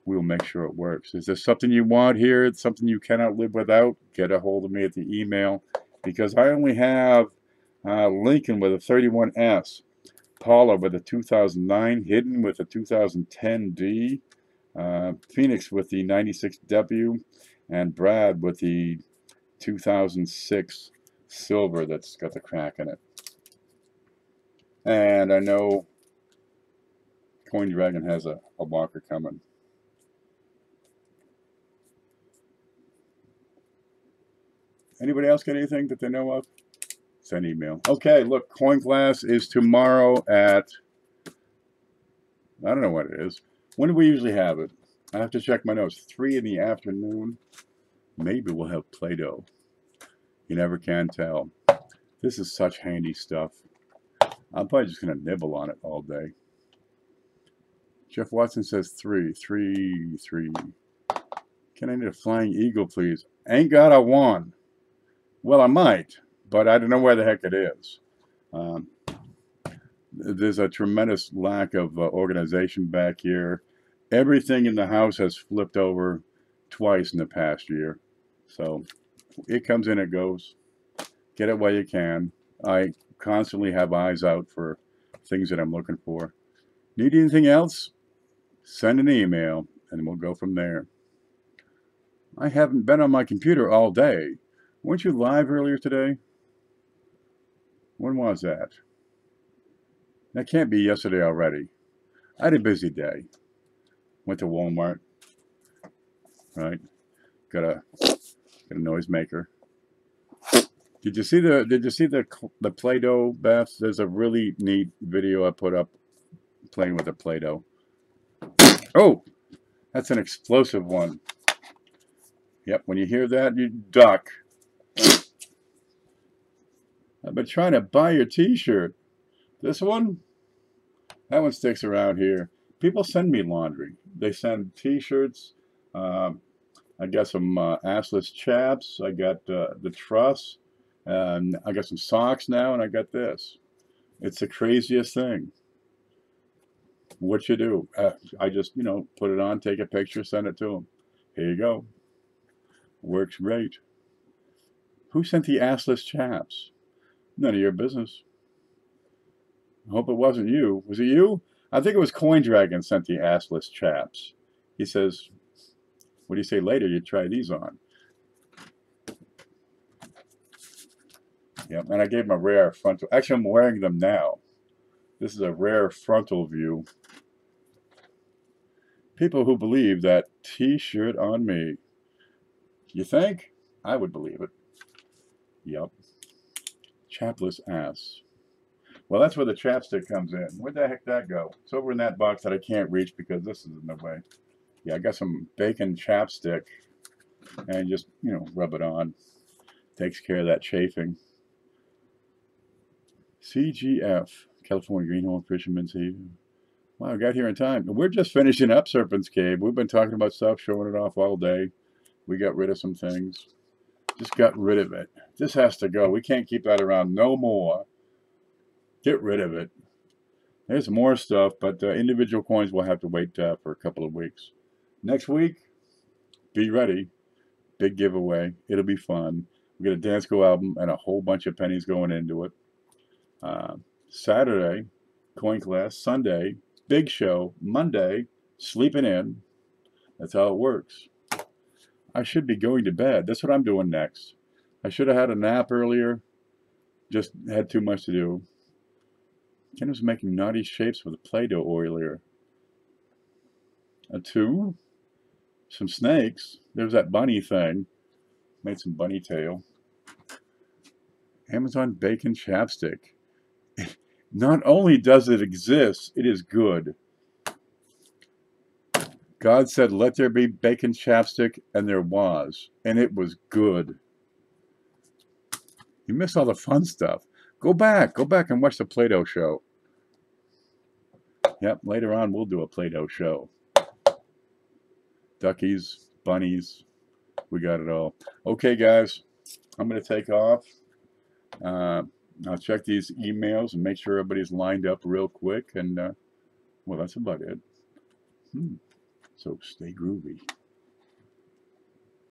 We'll make sure it works. Is there something you want here? It's something you cannot live without? Get a hold of me at the email. Because I only have Lincoln with a 31S, Paula with a 2009, Hidden with a 2010D, Phoenix with the 96W, and Brad with the 2006 Silver that's got the crack in it. And I know Coin Dragon has a walker coming. Anybody else got anything that they know of? Send email. Okay, look, Coin Class is tomorrow at, I don't know what it is. When do we usually have it? I have to check my notes. 3 in the afternoon. Maybe we'll have Play-Doh. You never can tell. This is such handy stuff. I'm probably just going to nibble on it all day. Jeff Watson says 3. Can I need a flying eagle, please? Ain't got a one. Well, I might, but I don't know where the heck it is. There's a tremendous lack of organization back here. Everything in the house has flipped over twice in the past year. So it comes in, it goes. Get it while you can. I constantly have eyes out for things that I'm looking for. Need anything else? Send an email and we'll go from there. I haven't been on my computer all day. Weren't you live earlier today? When was that? That can't be yesterday already. I had a busy day. Went to Walmart. Right. Got a noisemaker. Did you see the Play-Doh, Beth? There's a really neat video I put up playing with the Play-Doh. Oh, that's an explosive one. Yep, when you hear that, you duck. I've been trying to buy your t-shirt. This one? That one sticks around here. People send me laundry. They send t-shirts. I got some assless chaps. I got the truss. I got some socks now, and I got this. It's the craziest thing. What you do? I just, put it on, take a picture, send it to them. Here you go. Works great. Who sent the assless chaps? None of your business. I hope it wasn't you. Was it you? I think it was Coin Dragon sent the assless chaps. He says, what do you say later? You try these on. Yep, and I gave him a rare frontal. Actually, I'm wearing them now. This is a rare frontal view. People who believe that t-shirt on me. You think? I would believe it. Yep. Chapless ass. Well, that's where the chapstick comes in. Where'd the heck that go? It's over in that box that I can't reach because this is in the way. Yeah, I got some bacon chapstick. And just, rub it on. Takes care of that chafing. CGF. California Greenhorn Fisherman's Haven. Wow, I got here in time. We're just finishing up Serpent's Cave. We've been talking about stuff, showing it off all day. We got rid of some things. Just got rid of it. This has to go. We can't keep that around no more. Get rid of it. There's more stuff, but individual coins will have to wait for a couple of weeks. Next week, be ready. Big giveaway. It'll be fun. We got a Dansko album and a whole bunch of pennies going into it. Saturday, coin class. Sunday, big show. Monday, sleeping in. That's how it works. I should be going to bed. That's what I'm doing next. I should have had a nap earlier. Just had too much to do. Ken was making naughty shapes with a Play-Doh earlier. A 2. Some snakes. There's that bunny thing. Made some bunny tail. Amazon bacon chapstick. Not only does it exist, it is good. God said, let there be bacon chapstick, and there was. And it was good. You miss all the fun stuff. Go back and watch the Play-Doh show. Yep, later on we'll do a Play-Doh show. Duckies, bunnies, we got it all. Okay, guys, I'm going to take off. I'll check these emails and make sure everybody's lined up real quick. And, well, that's about it. So stay groovy.